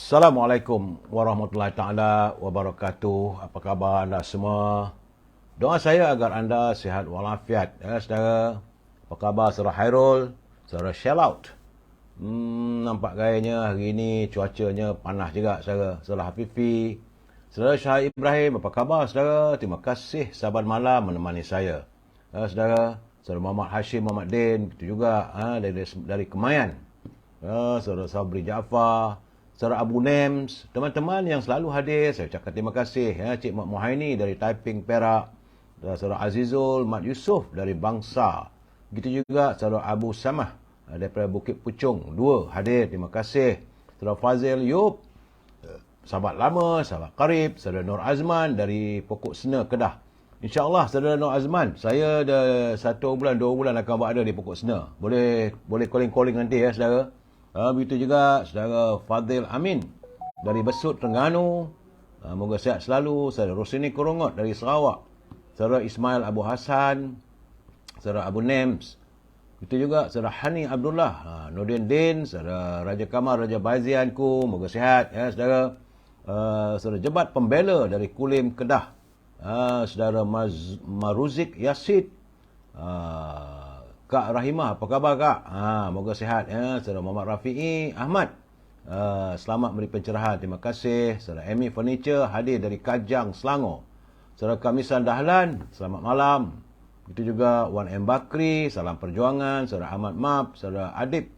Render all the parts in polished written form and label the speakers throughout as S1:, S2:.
S1: Assalamualaikum warahmatullahi taala wabarakatuh. Apa khabar anda semua? Doa saya agar anda sihat walafiat, ya saudara. Apa khabar saudara Hairul, saudara Shellout? Nampak gayanya hari ini cuacanya panas juga saudara. Saudara Hafifi, saudara Syah Ibrahim, apa khabar saudara? Terima kasih sahabat malam menemani saya. Ya saudara, saudara Muhammad Hashim Muhammad Din, itu juga dari Kemayan. Ya, saudara Sabri Jaafar, saudara Abu Nems, teman-teman yang selalu hadir, saya ucapkan terima kasih. Ya, Cik Mat Muhaini dari Taiping, Perak, saudara Azizul Mat Yusof dari Bangsa. Begitu juga saudara Abu Samah daripada Bukit Puchung 2 hadir, terima kasih. Saudara Fazil Yub, sahabat lama, sahabat karib, saudara Nur Azman dari Pokok Sena, Kedah. InsyaAllah saudara Nur Azman, saya dah 1 bulan, 2 bulan akan berada di Pokok Sena. Boleh calling-calling nanti ya saudara. Begitu juga saudara Fadil Amin dari Besut, Terengganu. Moga sihat selalu. Saudara Rosini Korongot dari Sarawak. Saudara Ismail Abu Hassan. Saudara Abu Nems. Begitu juga saudara Hani Abdullah. Nordin Din. Saudara Raja Kamal, Raja Bazianku. Moga sihat ya saudara. Saudara Jebat Pembela dari Kulim, Kedah. Saudara Maruzik Yasid. Kak Rahimah, apa khabar Kak? Moga sihat ya. Saudara Muhammad Rafi'i Ahmad, selamat beri pencerahan, terima kasih. Saudara Amy Furniture hadir dari Kajang, Selangor. Saudara Kamisan Dahlan, selamat malam. Itu juga Wan M. Bakri, salam perjuangan. Saudara Ahmad Mab, saudara Adib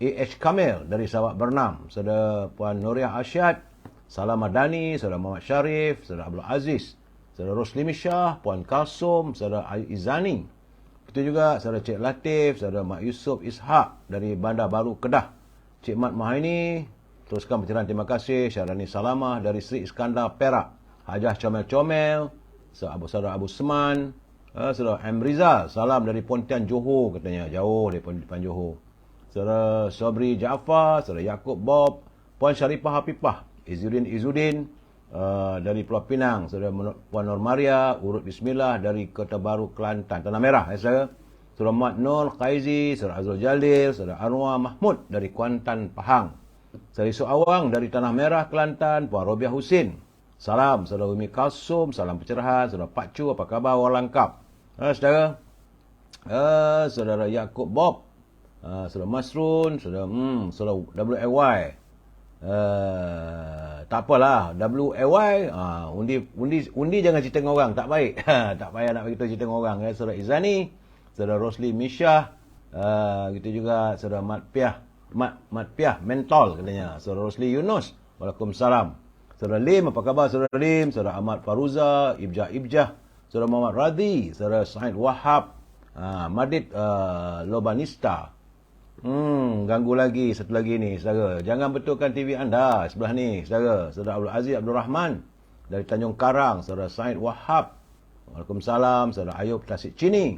S1: A.H. Kamil dari Sarawak Bernam. Saudara Puan Nuriah Asyad, salam Madani. Saudara Muhammad Syarif, saudara Abdul Aziz, saudara Roslimi Shah, Puan Kalsum, saudara Izani. Itu juga saudara Cik Latif, saudara Mak Yusof Ishak dari Bandar Baru, Kedah. Cik Mat Mahaini, teruskan pencerahan, terima kasih. Syahrani Salamah dari Sri Iskandar, Perak. Hajah Comel-Comel, saudara Abu Seman, saudara M. Rizal, salam dari Pontian, Johor katanya. Jauh dari Pontian, Johor. Saudara Sobri Jaafar, saudara Yaakob Bob, Puan Syarifah Hafifah, Izzuddin, dari Pulau Pinang, saudara Puan Nur Maria, Urut Bismillah dari Kota Baru, Kelantan, Tanah Merah, saudara. Saudara Mat Nur Khaizi, saudara Azrul Jalil, saudara Anwar Mahmud dari Kuantan, Pahang. Saudara Isu Awang dari Tanah Merah, Kelantan, Puan Robiah Husin. Salam, saudara Umi Kalsum, salam pencerahan. Saudara Pak Chu, apa khabar, orang lengkap. Saudara, saudara Yaakob Bob, saudara Masrun, saudara WAY. Tak apalah, WAY, undi jangan cerita dengan orang, tak baik. Tak payah nak beritahu cerita dengan orang. Saudara Izani, saudara Rosli Misha, gitu juga saudara Mat Piah Mentol katanya. Saudara Rosli Yunus, waalaikumsalam. Saudara Lim, apa khabar saudara Lim? Saudara Ahmad Faruza, Ibjah, saudara Muhammad Radhi, saudara Said Wahab, Madid Lobanista. Ganggu lagi, satu lagi ni, saudara. Jangan betulkan TV anda sebelah ni, saudara. Saudara Abdul Aziz Abdul Rahman dari Tanjung Karang, saudara Said Wahab. Waalaikumsalam, saudara Ayub Tasik Cini.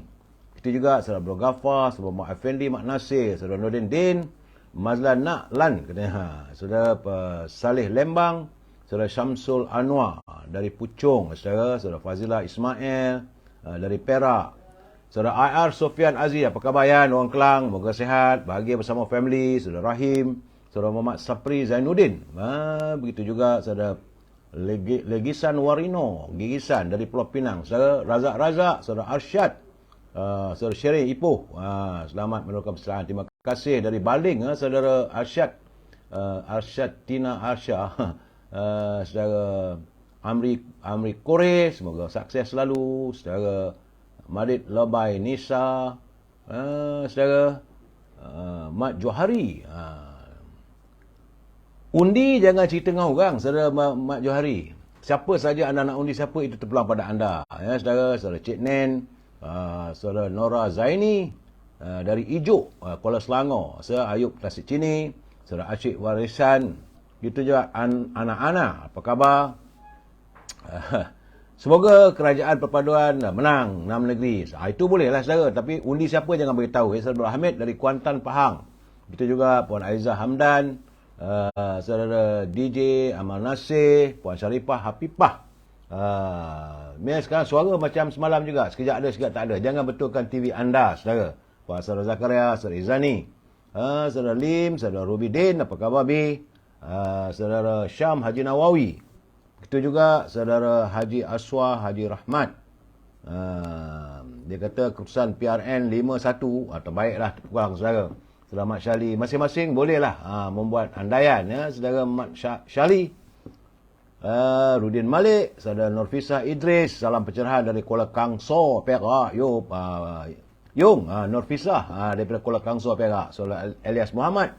S1: Itu juga saudara Abdul Ghaffar, saudara Mak Effendi Mak Nasir, saudara Nordin Din, Mazlan Naklan katanya. Saudara Salih Lembang, saudara Syamsul Anwar dari Puchong, saudara Fazila Ismail dari Perak. Saudara IR Sofian Aziz, apa khabar Yan? Orang Kelang, moga sihat, bahagia bersama family. Saudara Rahim, saudara Muhammad Sapri Zainuddin. Begitu juga saudara Legisan Warino, Gigisan dari Pulau Pinang. Saudara Razak, saudara Arsyad, saudara Syerin Ipoh. Selamat meneruskan pencerahan. Terima kasih dari Baling, saudara Arsyad, Arsyad Tina Arsya. Saudara Amri Kore, semoga sukses selalu. Saudara Madid Labai Nisa, saudara Mat Johari. Undi jangan cerita dengan orang, saudara Mat Johari. Siapa saja anda nak undi, siapa itu terpulang pada anda. Ya, saudara Cik Nen, saudara Nora Zaini dari Ijuk, Kuala Selangor. Saudara Ayub Tasik Cini, saudara Asyik Warisan. Gitu juga anak-anak, apa khabar? Semoga kerajaan perpaduan menang 6 negeri. Itu bolehlah saudara, tapi undi siapa jangan beritahu. Saudara Hamid dari Kuantan, Pahang. Begitu juga Puan Aizah Hamdan, saudara DJ Amal Nasir, Puan Syarifah Hafifah. Sekarang suara macam semalam juga, sekejap ada, sekejap tak ada. Jangan betulkan TV anda, saudara. Puan Saudara Zakaria, saudara Izani, saudara Lim, saudara Ruby Din, apa khabar Bi? Saudara Syam Haji Nawawi. Begitu juga saudara Haji Aswar Haji Rahmat. Dia kata keputusan PRN 51 terbaiklah kurang saudara. Saudara Mat Syali masing-masing bolehlah membuat andaian ya. Saudara Mat Syali, Rudin Malik, saudara Nurfisah Idris, salam pencerahan dari Kuala Kangso Perak. Yung Nurfisah daripada Kuala Kangso Perak. Saudara Elias Muhammad,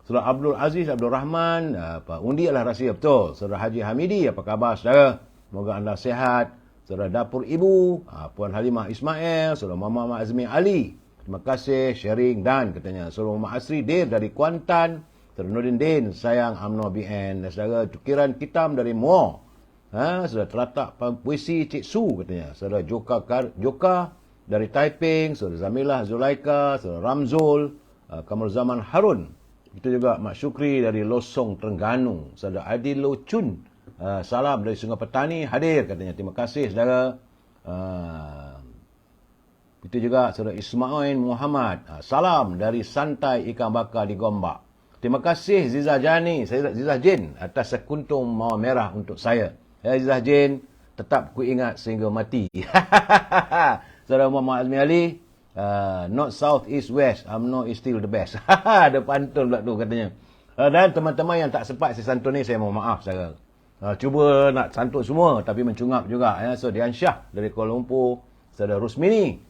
S1: saudara Abdul Aziz Abdul Rahman, undi adalah rahsia betul. Saudara Haji Hamidi, apa khabar saudara? Semoga anda sihat. Saudara Dapur Ibu, Puan Halimah Ismail, saudara Mama Azmi Ali, terima kasih sharing dan katanya. Saudara Muhammad Asri Dir dari Kuantan, saudara Nurdin Din, sayang UMNO BN, saudara Tukiran Kitam dari Muar, saudara Teratak Puisi Cik Su katanya. Saudara Joka dari Taiping, saudara Zamilah Zulaika, saudara Ramzul, Kamal Zaman Harun. Itu juga Mak Syukri dari Losong Terengganu, saudara Adil Locun, salam dari Sungai Petani hadir katanya. Terima kasih saudara. Itu juga saudara Ismail Muhammad, salam dari Santai Ikan Bakar di Gombak. Terima kasih Zizah Jani, Zizah Jin atas sekuntum mawar merah untuk saya. Ya Zizah Jin, tetap ku ingat sehingga mati. Saudara Muhammad Azmi Ali, not south, east, west, UMNO is still the best. Ada pantun pula tu katanya. Dan teman-teman yang tak sempat saya santun ni, saya mohon maaf saudara. Cuba nak santun semua tapi mencungap juga ya. So Dian Syah dari Kuala Lumpur, saudara Rusmini.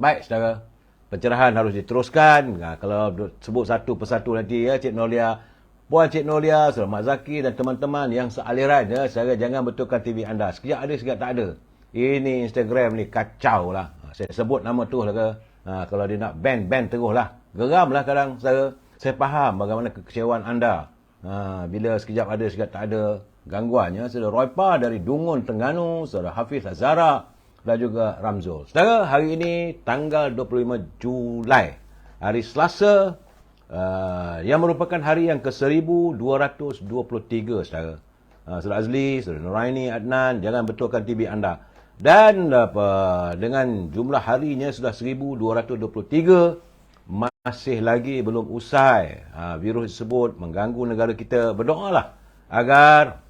S1: Baik saudara, pencerahan harus diteruskan. Kalau sebut satu persatu nanti ya, Cik Nolia, Puan Cik Nolia, saudara Mak Zaki dan teman-teman yang sealiran ya, saudara jangan betulkan TV anda. Sekejap ada, sekejap tak ada. Ini Instagram ni kacau lah. Saya sebut nama tu lah ke. Kalau dia nak ban terus lah. Geram lah kadang saudara. Saya faham bagaimana kekecewaan anda. Bila sekejap ada, sekejap tak ada gangguannya. Saudara Roypa dari Dungun Terengganu, saudara Hafiz Azhara dan juga Ramzul. Saudara, hari ini tanggal 25 Julai, hari Selasa, yang merupakan hari yang ke-1223 saudara. Saudara Azli, saudara Nuraini, Adnan, jangan betulkan TV anda. Dan dengan jumlah harinya sudah 1223, masih lagi belum usai virus tersebut mengganggu negara kita. Berdoalah agar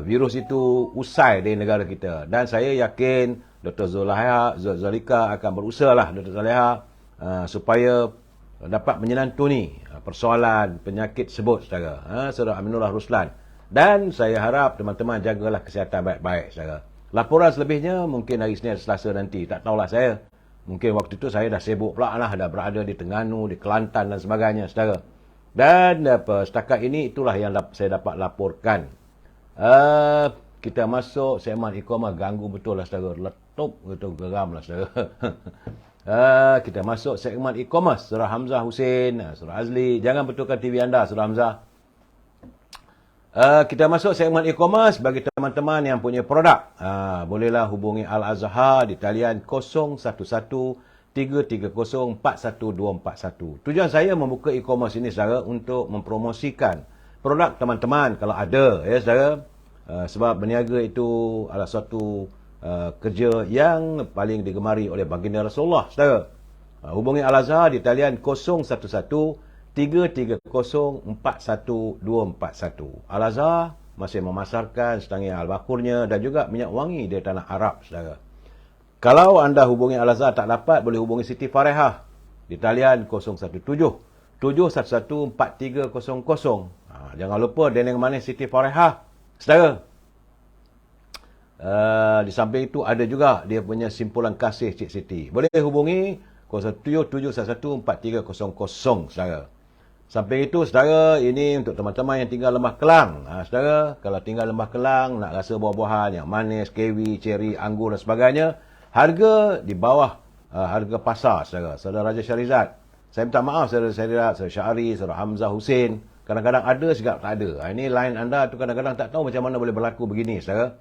S1: virus itu usai dari negara kita. Dan saya yakin Dr. Zalika akan berusaha lah, Dr. Zaliha, supaya dapat menyenantuni persoalan penyakit tersebut saudara. Saudara Aminullah Ruslan. Dan saya harap teman-teman jagalah kesihatan baik-baik saudara. Laporan selebihnya mungkin hari Senin Selasa nanti. Tak tahulah saya. Mungkin waktu itu saya dah sibuk pula lah, dah berada di Terengganu, di Kelantan dan sebagainya, saudara. Dan setakat ini itulah yang saya dapat laporkan. Kita masuk segmen e-commerce, ganggu betul lah saudara. Letup betul, geram lah saudara. Kita masuk segmen e-commerce. Saudara Hamzah Hussein, saudara Azli, jangan betulkan TV anda, saudara Hamzah. Kita masuk segmen e-commerce. Bagi teman-teman yang punya produk, bolehlah hubungi Al-Azhar di talian 011330414241. Tujuan saya membuka e-commerce ini saudara untuk mempromosikan produk teman-teman kalau ada ya saudara. Sebab berniaga itu adalah suatu kerja yang paling digemari oleh baginda Rasulullah saudara. Hubungi Al-Azhar di talian 011330414241. Al-Azhar masih memasarkan setangnya albakurnya dan juga minyak wangi dari tanah Arab saudara. Kalau anda hubungi Al-Azhar tak dapat, boleh hubungi Siti Farehah di talian 0177114300. Jangan lupa dendeng manis Siti Farehah saudara. Di samping itu ada juga dia punya simpulan kasih Cik Siti. Boleh hubungi 0177114300 saudara. Samping itu saudara, ini untuk teman-teman yang tinggal Lembah Kelang. Saudara, kalau tinggal Lembah Kelang nak rasa buah-buahan yang manis, kiwi, ceri, anggur dan sebagainya, harga di bawah harga pasar saudara. Saudara Raja Syarizat, saya minta maaf saudara Syarizat, saudara Syahri, saudara Hamzah Hussein, kadang-kadang ada sekejap tak ada. Ini line anda tu kadang-kadang tak tahu macam mana boleh berlaku begini saudara.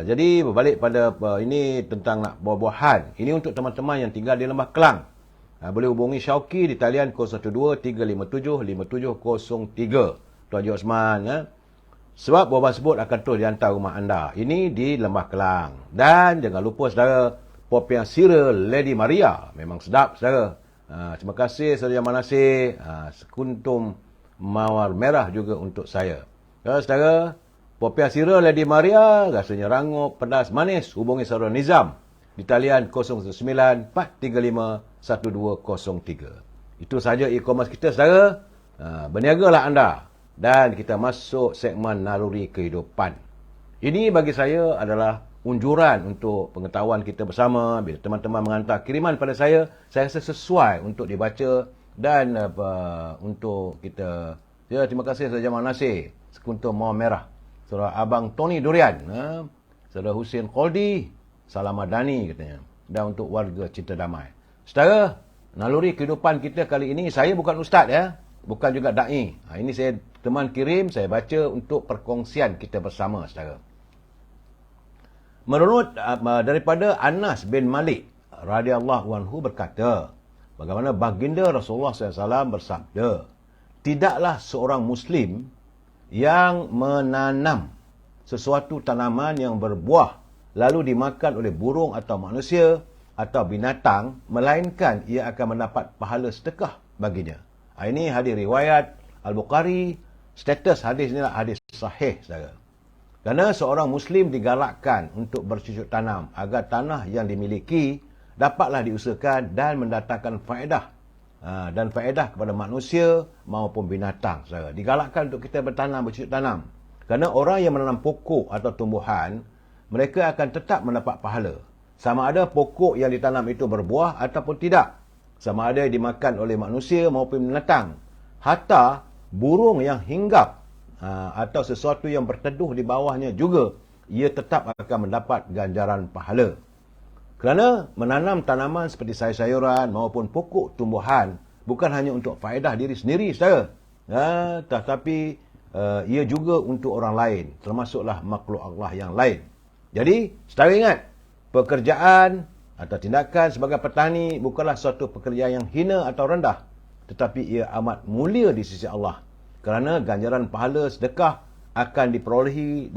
S1: Jadi berbalik pada ini tentang nak buah-buahan. Ini untuk teman-teman yang tinggal di Lembah Kelang. Boleh hubungi Syauqi di talian 0123575703. Tuan Haji Osman. Sebab buah-buahan tersebut akan terus dihantar rumah anda. Ini di Lembah Kelang. Dan jangan lupa saudara, popiah sira Lady Maria. Memang sedap saudara. Terima kasih saudara Jamal Nasir. Sekuntum mawar merah juga untuk saya. Ya, saudara, popiah sirah Lady Maria, rasanya rangup, pedas, manis. Hubungi saudara Nizam di talian 019-435-1203. Itu saja e-commerce kita, saudara. Berniagalah anda. Dan kita masuk segmen naluri kehidupan. Ini bagi saya adalah unjuran untuk pengetahuan kita bersama. Bila teman-teman menghantar kiriman pada saya rasa sesuai untuk dibaca dan untuk kita. Ya, terima kasih Saudara Jamal Nasir, Sekuntum Mawar Merah, Saudara Abang Tony Durian, Saudara Husin Koldi, Salam Madani katanya, dan untuk warga Cinta Damai. Saudara, naluri kehidupan kita kali ini, saya bukan ustaz ya, bukan juga da'i. Ini saya teman kirim, saya baca untuk perkongsian kita bersama, saudara. Menurut daripada Anas bin Malik radhiyallahu anhu berkata, bagaimana baginda Rasulullah SAW bersabda, tidaklah seorang Muslim yang menanam sesuatu tanaman yang berbuah lalu dimakan oleh burung atau manusia atau binatang, melainkan ia akan mendapat pahala sedekah baginya. Ini hadis riwayat Al-Bukhari. Status hadis ini adalah hadis sahih, saudara. Kerana seorang Muslim digalakkan untuk bercucuk tanam agar tanah yang dimiliki dapatlah diusahakan dan mendatangkan faedah. Dan faedah kepada manusia maupun binatang, saudara. Digalakkan untuk kita bertanam, bercucuk tanam. Kerana orang yang menanam pokok atau tumbuhan, mereka akan tetap mendapat pahala. Sama ada pokok yang ditanam itu berbuah ataupun tidak. Sama ada dimakan oleh manusia maupun binatang. Hatta burung yang hinggap atau sesuatu yang berteduh di bawahnya juga, ia tetap akan mendapat ganjaran pahala. Kerana menanam tanaman seperti sayur-sayuran maupun pokok tumbuhan bukan hanya untuk faedah diri sendiri, saudara. Tetapi ia juga untuk orang lain, termasuklah makhluk Allah yang lain. Jadi, saudara ingat, pekerjaan atau tindakan sebagai petani bukanlah suatu pekerjaan yang hina atau rendah, tetapi ia amat mulia di sisi Allah. Kerana ganjaran pahala sedekah akan diperolehi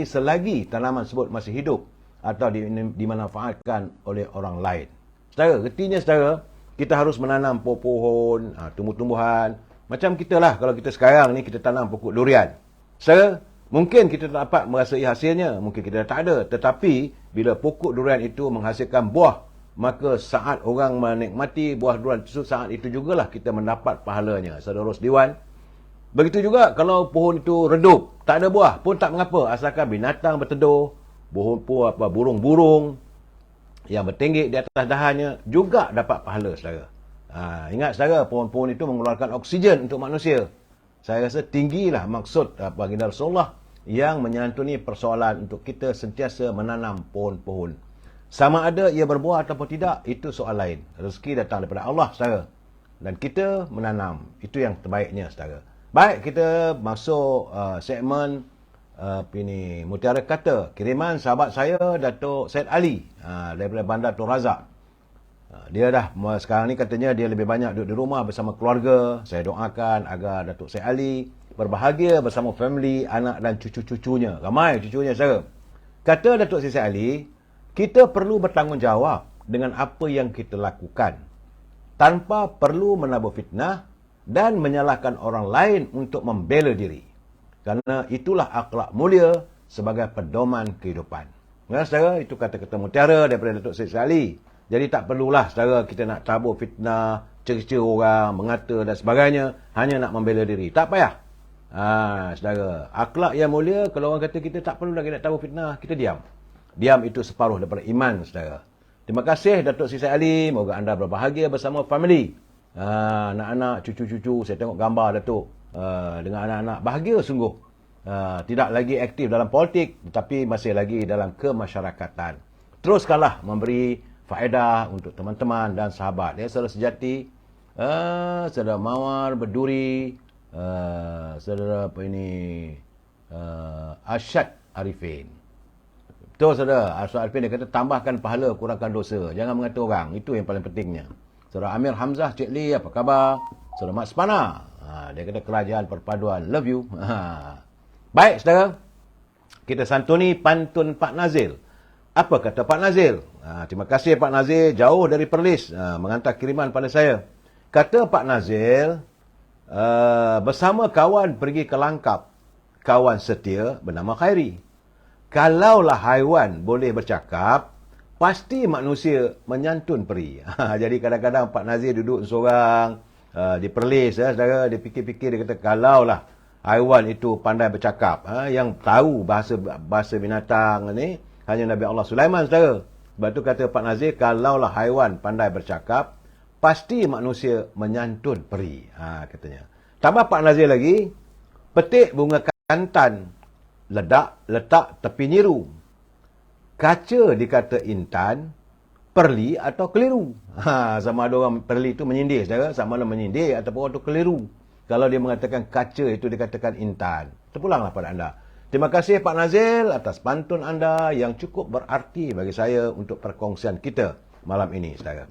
S1: selagi tanaman tersebut masih hidup atau dimanfaatkan oleh orang lain. Saudara, artinya saudara, kita harus menanam pohon-pohon, tumbuh-tumbuhan. Macam kita lah, kalau kita sekarang ni kita tanam pokok durian. Saudara, mungkin kita tak dapat merasai hasilnya, mungkin kita tak ada. Tetapi, bila pokok durian itu menghasilkan buah, maka saat orang menikmati buah durian itu, saat itu jugalah kita mendapat pahalanya. Saudara Rosdiwan, begitu juga kalau pohon itu redup, tak ada buah pun tak mengapa, asalkan binatang berteduh, burung-burung yang bertinggik di atas dahannya juga dapat pahala, saudara. Ingat saudara, pohon-pohon itu mengeluarkan oksigen untuk manusia. Saya rasa tinggilah maksud baginda Rasulullah yang menyantuni persoalan untuk kita sentiasa menanam pohon-pohon. Sama ada ia berbuah ataupun tidak, itu soal lain. Rezeki datang daripada Allah, saudara. Dan kita menanam, itu yang terbaiknya, saudara. Baik, kita masuk segmen Mutiara Kata. Kiriman sahabat saya, Datuk Syed Ali, daripada Bandar Tun Razak. Dia dah sekarang ni katanya dia lebih banyak duduk di rumah bersama keluarga. Saya doakan agar Datuk Syed Ali berbahagia bersama family, anak dan cucu-cucunya. Ramai cucunya, saudara. Kata Datuk Syed Ali, kita perlu bertanggungjawab dengan apa yang kita lakukan tanpa perlu menabur fitnah dan menyalahkan orang lain untuk membela diri. Kerana itulah akhlak mulia sebagai pedoman kehidupan. Ya, saudara, itu kata-kata mutiara daripada Datuk Syed Ali. Jadi tak perlulah, saudara, kita nak tabur fitnah, cerca orang, mengata dan sebagainya, hanya nak membela diri. Tak payah. Saudara, akhlak yang mulia, kalau orang kata kita tak perlu lagi nak tabur fitnah, kita diam. Diam itu separuh daripada iman, saudara. Terima kasih Datuk Syed Ali. Moga anda berbahagia bersama family. Anak-anak, cucu-cucu, saya tengok gambar Datuk dengan anak-anak, bahagia sungguh. Tidak lagi aktif dalam politik, tetapi masih lagi dalam kemasyarakatan. Teruskanlah memberi faedah untuk teman-teman dan sahabat. Ya, saudara sejati, saudara Mawar Berduri, saudara Asyad Arifin. Betul, saudara. Asyad Arifin dia kata tambahkan pahala, kurangkan dosa. Jangan mengata orang. Itu yang paling pentingnya. Saudara Amir Hamzah, Cik Lee, apa khabar? Saudara Mat Spana, dia kata kerajaan perpaduan, love you. Baik, saudara. Kita santuni pantun Pak Nazil. Apa kata Pak Nazil? Terima kasih Pak Nazil, jauh dari Perlis, mengantar kiriman pada saya. Kata Pak Nazil, bersama kawan pergi ke Langkap, kawan setia bernama Khairi. Kalaulah haiwan boleh bercakap, pasti manusia menyantun peri. Jadi kadang-kadang Pak Nazir duduk seorang di Perlis, saudara, dia fikir-fikir, dia kata kalaulah haiwan itu pandai bercakap, yang tahu bahasa binatang ni hanya Nabi Allah Sulaiman, saudara. Sebab tu kata Pak Nazir, kalaulah haiwan pandai bercakap, pasti manusia menyantun peri, katanya. Tambah Pak Nazir lagi, petik bunga kantan, letak tepi nyiru. Kaca dikata intan, perli atau keliru. Sama ada orang perli itu menyindir, saudara. Sama ada menyindir ataupun orang itu keliru. Kalau dia mengatakan kaca itu dikatakan intan. Terpulanglah pada anda. Terima kasih Pak Nazil atas pantun anda yang cukup berarti bagi saya untuk perkongsian kita malam ini, saudara.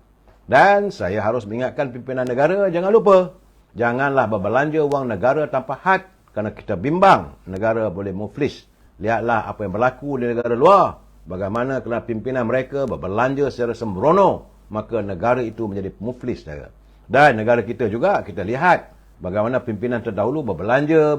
S1: Dan saya harus mengingatkan pimpinan negara, jangan lupa, janganlah berbelanja wang negara tanpa had, kerana kita bimbang negara boleh muflis. Lihatlah apa yang berlaku di negara luar. Bagaimana kerana pimpinan mereka berbelanja secara sembrono, maka negara itu menjadi muflis, saudara. Dan negara kita juga, kita lihat bagaimana pimpinan terdahulu berbelanja.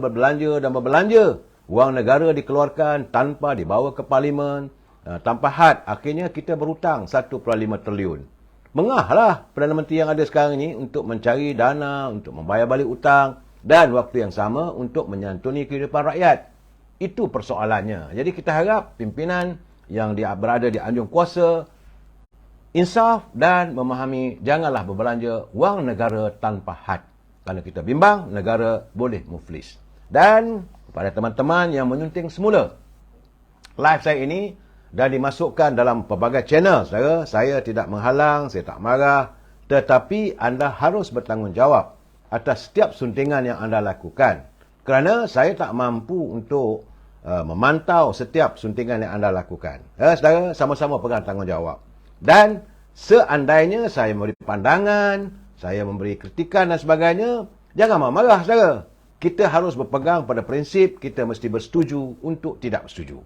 S1: Wang negara dikeluarkan tanpa dibawa ke parlimen, tanpa had. Akhirnya kita berhutang 1.5 triliun. Mengahlah Perdana Menteri yang ada sekarang ini untuk mencari dana, untuk membayar balik hutang, dan waktu yang sama untuk menyantuni kehidupan rakyat. Itu persoalannya. Jadi kita harap pimpinan yang berada di anjung kuasa insaf dan memahami, janganlah berbelanja wang negara tanpa had. Kerana kita bimbang, negara boleh muflis. Dan kepada teman-teman yang menyunting semula live saya ini dan dimasukkan dalam pelbagai channel, saudara, saya tidak menghalang, saya tak marah, tetapi anda harus bertanggungjawab atas setiap suntingan yang anda lakukan. Kerana saya tak mampu untuk memantau setiap suntingan yang anda lakukan. Saudara, sama-sama pegang tanggungjawab. Dan seandainya saya memberi pandangan, saya memberi kritikan dan sebagainya, jangan marah, saudara. Kita harus berpegang pada prinsip kita mesti bersetuju untuk tidak bersetuju.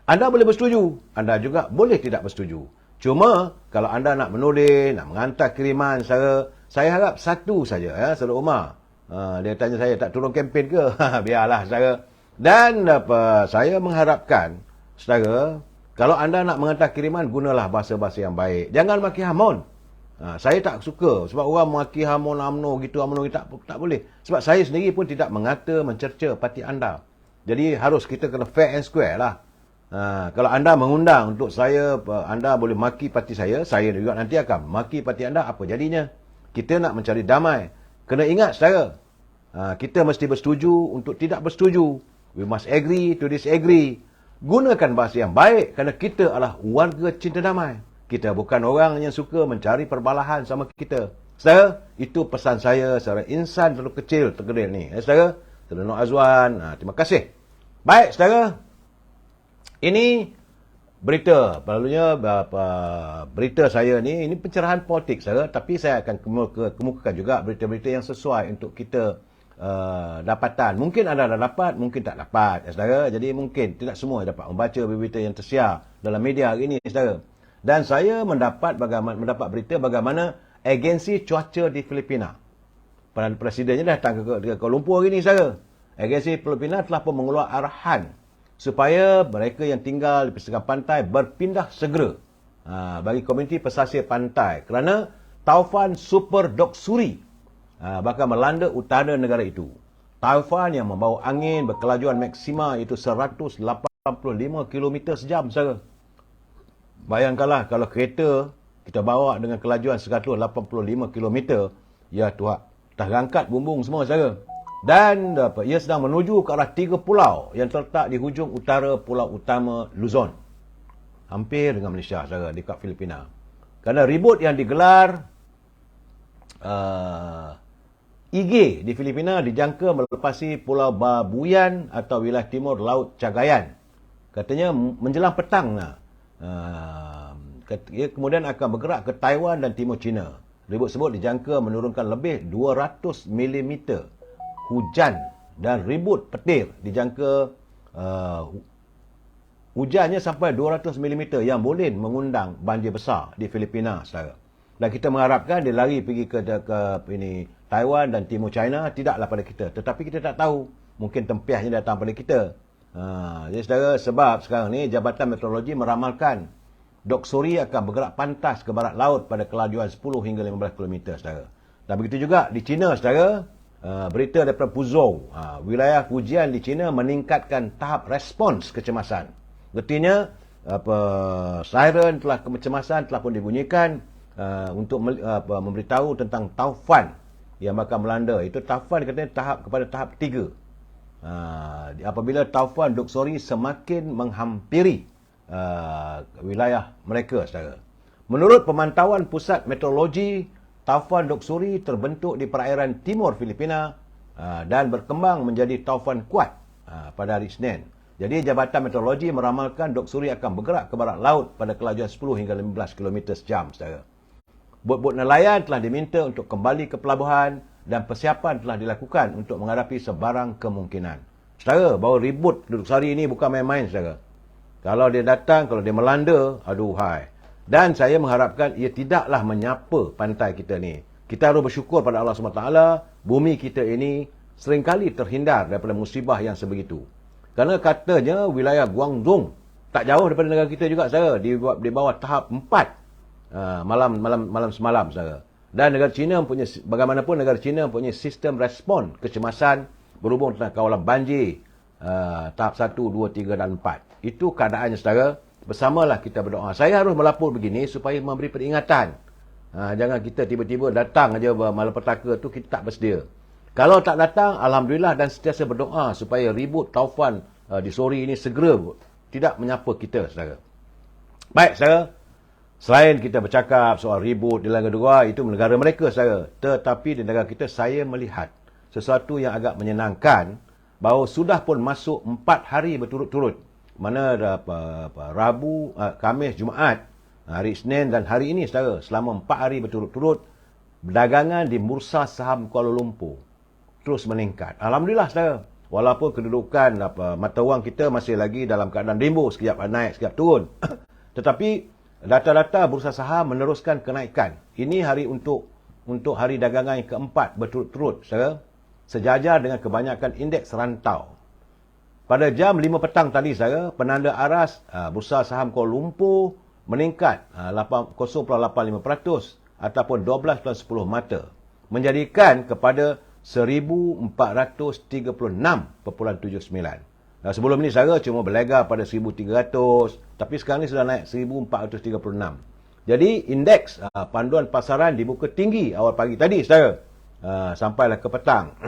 S1: Anda boleh bersetuju, anda juga boleh tidak bersetuju. Cuma kalau anda nak menulis, nak menghantar kiriman, saya harap satu saja, Saudara Umar. Dia tanya saya tak turun kempen ke? Biarlah, saudara. Dan saya mengharapkan, saudara, kalau anda nak menghantar kiriman, gunalah bahasa-bahasa yang baik. Jangan maki hamun. Saya tak suka sebab orang maki hamun UMNO gitu, UMNO tak boleh. Sebab saya sendiri pun tidak mengata, mencerca parti anda. Jadi harus kita kena fair and square lah. Kalau anda mengundang untuk saya, anda boleh maki parti saya juga nanti akan maki parti anda, apa jadinya? Kita nak mencari damai. Kena ingat, saudara, kita mesti bersetuju untuk tidak bersetuju. We must agree to disagree. Gunakan bahasa yang baik kerana kita adalah warga cinta damai. Kita bukan orang yang suka mencari perbalahan sama kita. Saudara, itu pesan saya seorang insan terlalu kecil terkecil ni. Saudara, Saudara Nur Azwan, terima kasih. Baik, saudara. Ini berita, perlunya berita saya ni, ini pencerahan politik, saudara. Tapi saya akan kemukakan juga berita-berita yang sesuai untuk kita dapatan. Mungkin anda dah dapat, mungkin tak dapat, saudara. Jadi mungkin tidak semua dapat membaca berita yang tersiar dalam media hari ini, saudara. Dan saya mendapat berita bagaimana agensi cuaca di Filipina. Perdana Presidennya datang ke Kuala Lumpur hari ini, saudara. Agensi Filipina telah pun mengeluarkan arahan supaya mereka yang tinggal di pesisir pantai berpindah segera bagi komuniti pesisir pantai kerana taufan Super Doksuri bakal melanda utara negara itu. Taufan yang membawa angin berkelajuan maksima iaitu 185 km sejam, saudara. Bayangkanlah kalau kereta kita bawa dengan kelajuan 185 km, ya Tuhan, terangkat bumbung semua, saudara. Dan ia sedang menuju ke arah 3 pulau yang terletak di hujung utara pulau utama Luzon. Hampir dengan Malaysia, saudara, dekat Filipina. Kerana ribut yang digelar IG di Filipina dijangka melepasi Pulau Babuyan atau wilayah timur Laut Cagayan. Katanya menjelang petang. Kemudian akan bergerak ke Taiwan dan Timur China. Ribut tersebut dijangka menurunkan lebih 200 mm hujan dan ribut petir. Dijangka hujannya sampai 200 mm yang boleh mengundang banjir besar di Filipina, saudara. Dan kita mengharapkan dia lari pergi ke Taiwan dan Timur China tidaklah pada kita. Tetapi kita tak tahu. Mungkin tempiasnya datang pada kita. Jadi saudara, sebab sekarang ni Jabatan Meteorologi meramalkan Doksuri akan bergerak pantas ke barat laut pada kelajuan 10 hingga 15 km, saudara. Dan begitu juga di China, saudara, berita daripada Puzhou, wilayah Fujian di China meningkatkan tahap respons kecemasan. Artinya, siren kecemasan telah pun dibunyikan untuk memberitahu tentang taufan yang bakal melanda. Itu taufan katanya kepada tahap 3. Apabila taufan Doksuri semakin menghampiri wilayah mereka, saudara. Menurut pemantauan Pusat Meteorologi, taufan Doksuri terbentuk di perairan timur Filipina dan berkembang menjadi taufan kuat pada hari Isnin. Jadi Jabatan Meteorologi meramalkan Doksuri akan bergerak ke barat laut pada kelajuan 10 hingga 15 km sejam, saudara. Bot-bot nelayan telah diminta untuk kembali ke pelabuhan dan persiapan telah dilakukan untuk menghadapi sebarang kemungkinan. Saudara, bahawa ribut Doksuri ini bukan main-main, saudara. Kalau dia datang, kalau dia melanda, aduhai. Dan saya mengharapkan ia tidaklah menyapa pantai kita ni. Kita harus bersyukur pada Allah SWT, bumi kita ini seringkali terhindar daripada musibah yang sebegitu. Kerana katanya wilayah Guangdong, tak jauh daripada negara kita juga, saudara, di bawah tahap 4 malam semalam, saudara. Dan negara China punya, bagaimanapun negara China punya sistem respon kecemasan berhubung tentang kawalan banjir tahap 1, 2, 3 dan 4. Itu keadaannya, saudara. Bersamalah kita berdoa. Saya harus melapor begini supaya memberi peringatan. Jangan kita tiba-tiba datang aja malapetaka tu kita tak bersedia. Kalau tak datang, alhamdulillah, dan sentiasa berdoa supaya ribut taufan di Sori ini segera tidak menyapa kita, saudara. Baik, saudara. Selain kita bercakap soal ribut di negara itu negara mereka, saudara. Tetapi di negara kita saya melihat sesuatu yang agak menyenangkan bahawa sudah pun masuk 4 hari berturut-turut. Mana Rabu, Khamis, Jumaat, hari Isnin dan hari ini, saudara, selama 4 hari berturut-turut, perdagangan di Bursa Saham Kuala Lumpur terus meningkat. Alhamdulillah, saudara. Walaupun kedudukan mata wang kita masih lagi dalam keadaan rimbu, sekejap naik, sekejap turun. Tetapi data-data Bursa Saham meneruskan kenaikan. Ini hari untuk hari dagangan yang keempat berturut-turut, saudara. Sejajar dengan kebanyakan indeks rantau. Pada jam 5 petang tadi, saudara, penanda aras Bursa Saham Kuala Lumpur meningkat 0.85% ataupun 12.10 mata. Menjadikan kepada 1,436.79. Sebelum ini, saudara, cuma berlega pada 1,300. Tapi sekarang ni sudah naik 1,436. Jadi, indeks panduan pasaran dibuka tinggi awal pagi tadi, saudara. Sampailah ke petang.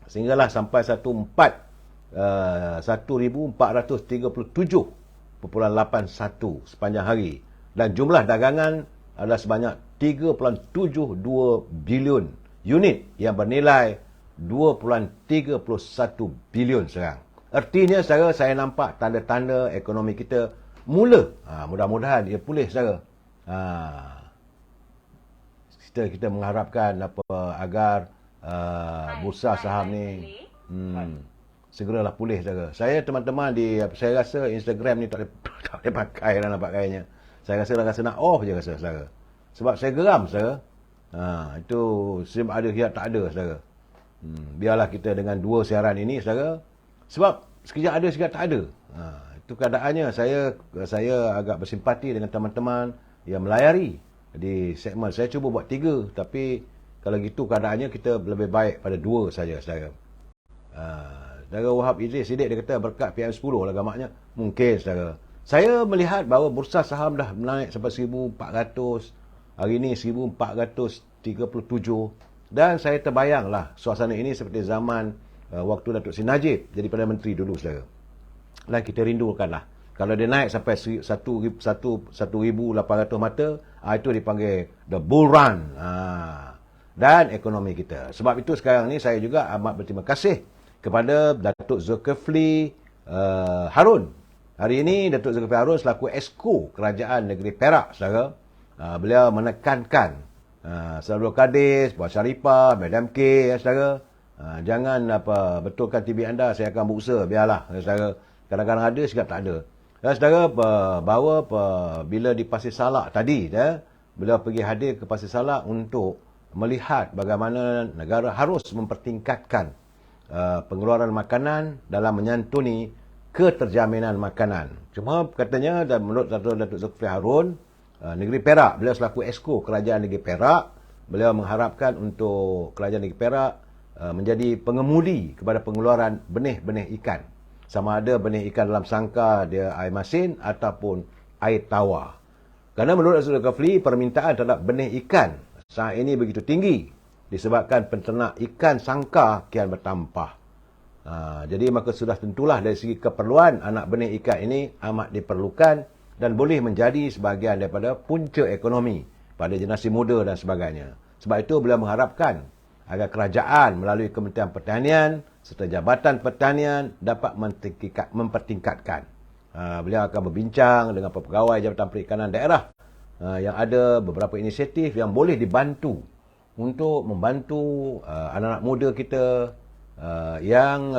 S1: Sehinggalah sampai 1,437.81 sepanjang hari. Dan jumlah dagangan adalah sebanyak 3.72 bilion unit yang bernilai 2.31 bilion sekarang. Artinya, saudara, saya nampak tanda-tanda ekonomi kita mula. Mudah-mudahan ia pulih, saudara. Kita mengharapkan agar bursa saham ni segeralah pulih, saudara. Saya teman-teman saya rasa Instagram ni tak boleh pakai dah nampak kayaknya. Saya rasa nak off je rasa, saudara. Sebab saya geram, saudara. Itu sebab ada kira tak ada, saudara. Biarlah kita dengan dua siaran ini, saudara. Sebab sekejap ada, sekejap tak ada. Itu keadaannya. Saya agak bersimpati dengan teman-teman yang melayari di segmen. Saya cuba buat 3, tapi kalau gitu keadaannya kita lebih baik pada 2 saja, saudara. Saudara Wahab Idris Siddiq, dia kata berkat PM10 lah gamaknya. Mungkin, saudara. Saya melihat bahawa bursa saham dah naik sampai 1,400. Hari ini 1,437. Dan saya terbayanglah suasana ini seperti zaman waktu Datuk Seri Najib jadi Perdana Menteri dulu, saudara. Dan kita rindukanlah. Kalau dia naik sampai 1,800 mata, itu dipanggil the bull run. Dan ekonomi kita. Sebab itu sekarang ni saya juga amat berterima kasih kepada Datuk Zulkifli Harun. Hari ini Datuk Zulkifli Harun selaku Esko Kerajaan Negeri Perak, saudara. Beliau menekankan Saudara Kadis, Puan Syarifah, Madam K, saudara. Jangan betulkan TV anda, saya akan berusaha, biarlah, saudara. Kadang-kadang ada, sekejap tak ada. Saudara, bahawa bila di Pasir Salak tadi, beliau pergi hadir ke Pasir Salak untuk melihat bagaimana negara harus mempertingkatkan pengeluaran makanan dalam menyantuni keterjaminan makanan. Cuma katanya, dan menurut Datuk Zulkifli Harun, negeri Perak, beliau selaku Exco Kerajaan Negeri Perak, beliau mengharapkan untuk Kerajaan Negeri Perak menjadi pengemudi kepada pengeluaran benih-benih ikan. Sama ada benih ikan dalam sangkar dia air masin ataupun air tawar. Kerana menurut Datuk Zulkifli, permintaan terhadap benih ikan saat ini begitu tinggi disebabkan penternak ikan sangkar kian bertambah. Jadi maka sudah tentulah dari segi keperluan anak benih ikan ini amat diperlukan dan boleh menjadi sebahagian daripada punca ekonomi pada generasi muda dan sebagainya. Sebab itu beliau mengharapkan agar kerajaan melalui Kementerian Pertanian serta Jabatan Pertanian dapat mempertingkatkan. Beliau akan berbincang dengan pegawai Jabatan Perikanan Daerah yang ada beberapa inisiatif yang boleh dibantu untuk membantu anak-anak muda kita yang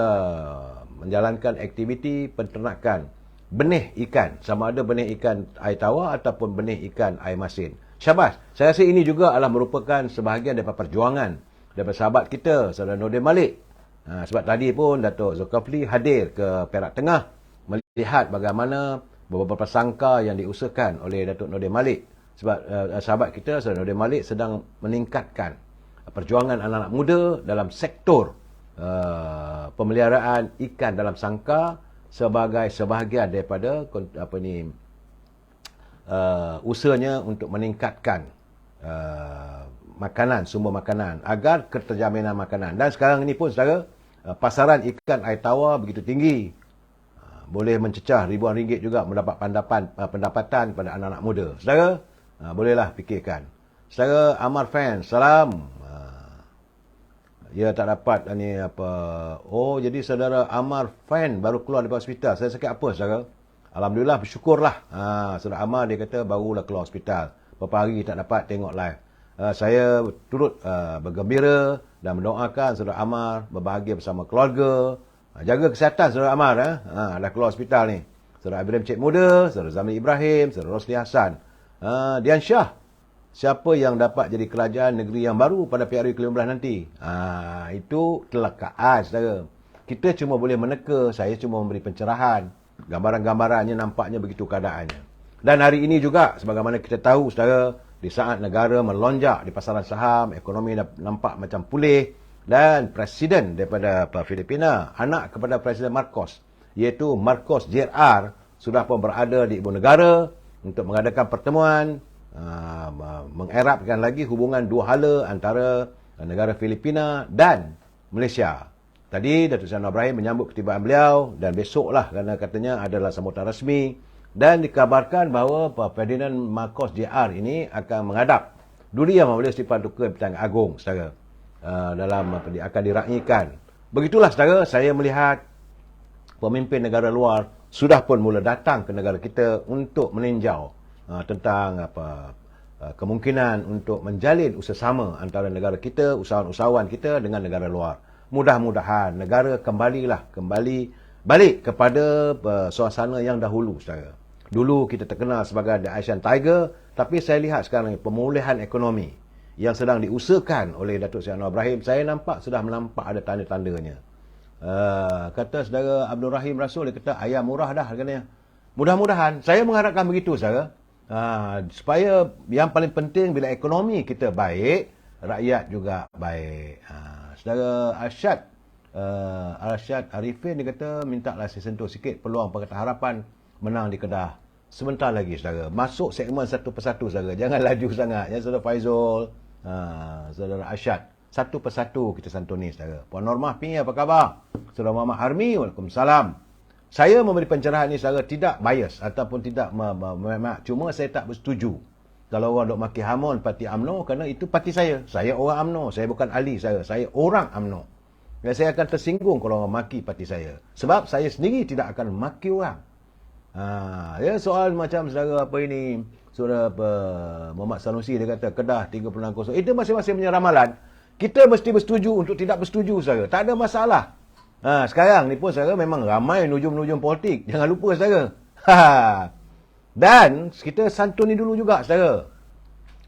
S1: menjalankan aktiviti penternakan benih ikan, sama ada benih ikan air tawar ataupun benih ikan air masin. Syabas. Saya rasa ini juga adalah merupakan sebahagian daripada perjuangan daripada sahabat kita, Saudara Nordin Malik. Sebab tadi pun Datuk Zulkifli hadir ke Perak Tengah melihat bagaimana beberapa sangkar yang diusahakan oleh Datuk Nordin Malik. Sebab sahabat kita, Saudara Nordin Malik, sedang meningkatkan perjuangan anak-anak muda dalam sektor pemeliharaan ikan dalam sangkar sebagai sebahagian daripada usahanya untuk meningkatkan makanan, sumber makanan agar keterjaminan makanan. Dan sekarang ini pun, saudara, pasaran ikan air tawar begitu tinggi, boleh mencecah ribuan ringgit juga mendapat pendapatan pada anak-anak muda. Saudara, bolehlah fikirkan. Saudara Amar Fan, salam. Ya, tak dapat ni apa. Oh, jadi saudara Amar Fan baru keluar daripada hospital. Saya sakit apa, saudara? Alhamdulillah, bersyukurlah. Saudara Amar dia kata barulah keluar hospital. Beberapa hari tak dapat tengok live. Saya turut bergembira dan mendoakan saudara Amar berbahagia bersama keluarga. Jaga kesihatan saudara Amar. Dah keluar hospital ni. Saudara Ibrahim Cik Muda, saudara Zamri Ibrahim, saudara Rosli Hassan. Dian Shah, siapa yang dapat jadi kerajaan negeri yang baru pada PRU ke-15 nanti? Itu kelekaan, saudara. Kita cuma boleh meneka, saya cuma memberi pencerahan. Gambaran-gambarannya nampaknya begitu keadaannya. Dan hari ini juga, sebagaimana kita tahu, saudara, di saat negara melonjak di pasaran saham, ekonomi nampak macam pulih, dan Presiden daripada Filipina, anak kepada Presiden Marcos, iaitu Marcos Jr. sudah pun berada di ibu negara untuk mengadakan pertemuan, mengerapkan lagi hubungan dua hala antara negara Filipina dan Malaysia. Tadi Datuk Seri Anwar Ibrahim menyambut ketibaan beliau dan besoklah kerana katanya adalah sambutan rasmi dan dikabarkan bahawa Ferdinand Marcos Jr. ini akan menghadap Duli Yang Maha Sri Paduka Pertuan Agong, saudara, dalam akan diraihkan. Begitulah, saudara, saya melihat pemimpin negara luar sudah pun mula datang ke negara kita untuk meninjau tentang kemungkinan untuk menjalin usaha antara negara kita, usahawan-usahawan kita dengan negara luar. Mudah-mudahan negara kembali balik kepada suasana yang dahulu, saudara. Dulu kita terkenal sebagai The Asian Tiger, tapi saya lihat sekarang pemulihan ekonomi yang sedang diusahakan oleh Datuk Seri Anwar Ibrahim, saya nampak sudah menampak ada tanda-tandanya. Kata saudara Abdul Rahim Rasul, dia kata ayam murah dah harganya. Mudah-mudahan, saya mengharapkan begitu, saudara. Supaya yang paling penting bila ekonomi kita baik, rakyat juga baik. Saudara Arsyad Arifin, dia kata mintalah saya sentuh sikit peluang Pakatan Harapan menang di Kedah. Sebentar lagi, saudara. Masuk segmen satu persatu, saudara. Jangan laju sangat. Ya, saudara Faizul, saudara Arsyad. Satu persatu kita santuni, saudara. Puan Normah Pi, apa khabar? Saudara Muhammad Harmi, waalaikumsalam. Saya memberi pencerahan ini, saudara, tidak bias ataupun tidak cuma saya tak bersetuju kalau orang dok maki Hamon parti UMNO, kerana itu parti saya. Saya orang UMNO, saya bukan ahli saya orang UMNO. Dan saya akan tersinggung kalau orang maki parti saya. Sebab saya sendiri tidak akan maki orang. Ya, soal macam saudara apa ini, saudara Muhammad Sanusi, dia kata Kedah 36-0. Itu masing-masing punya ramalan. Kita mesti bersetuju untuk tidak bersetuju, saudara. Tak ada masalah. Sekarang ni pun, saudara, memang ramai nujum-nujum politik. Jangan lupa, saudara. Dan kita santuni dulu juga, saudara.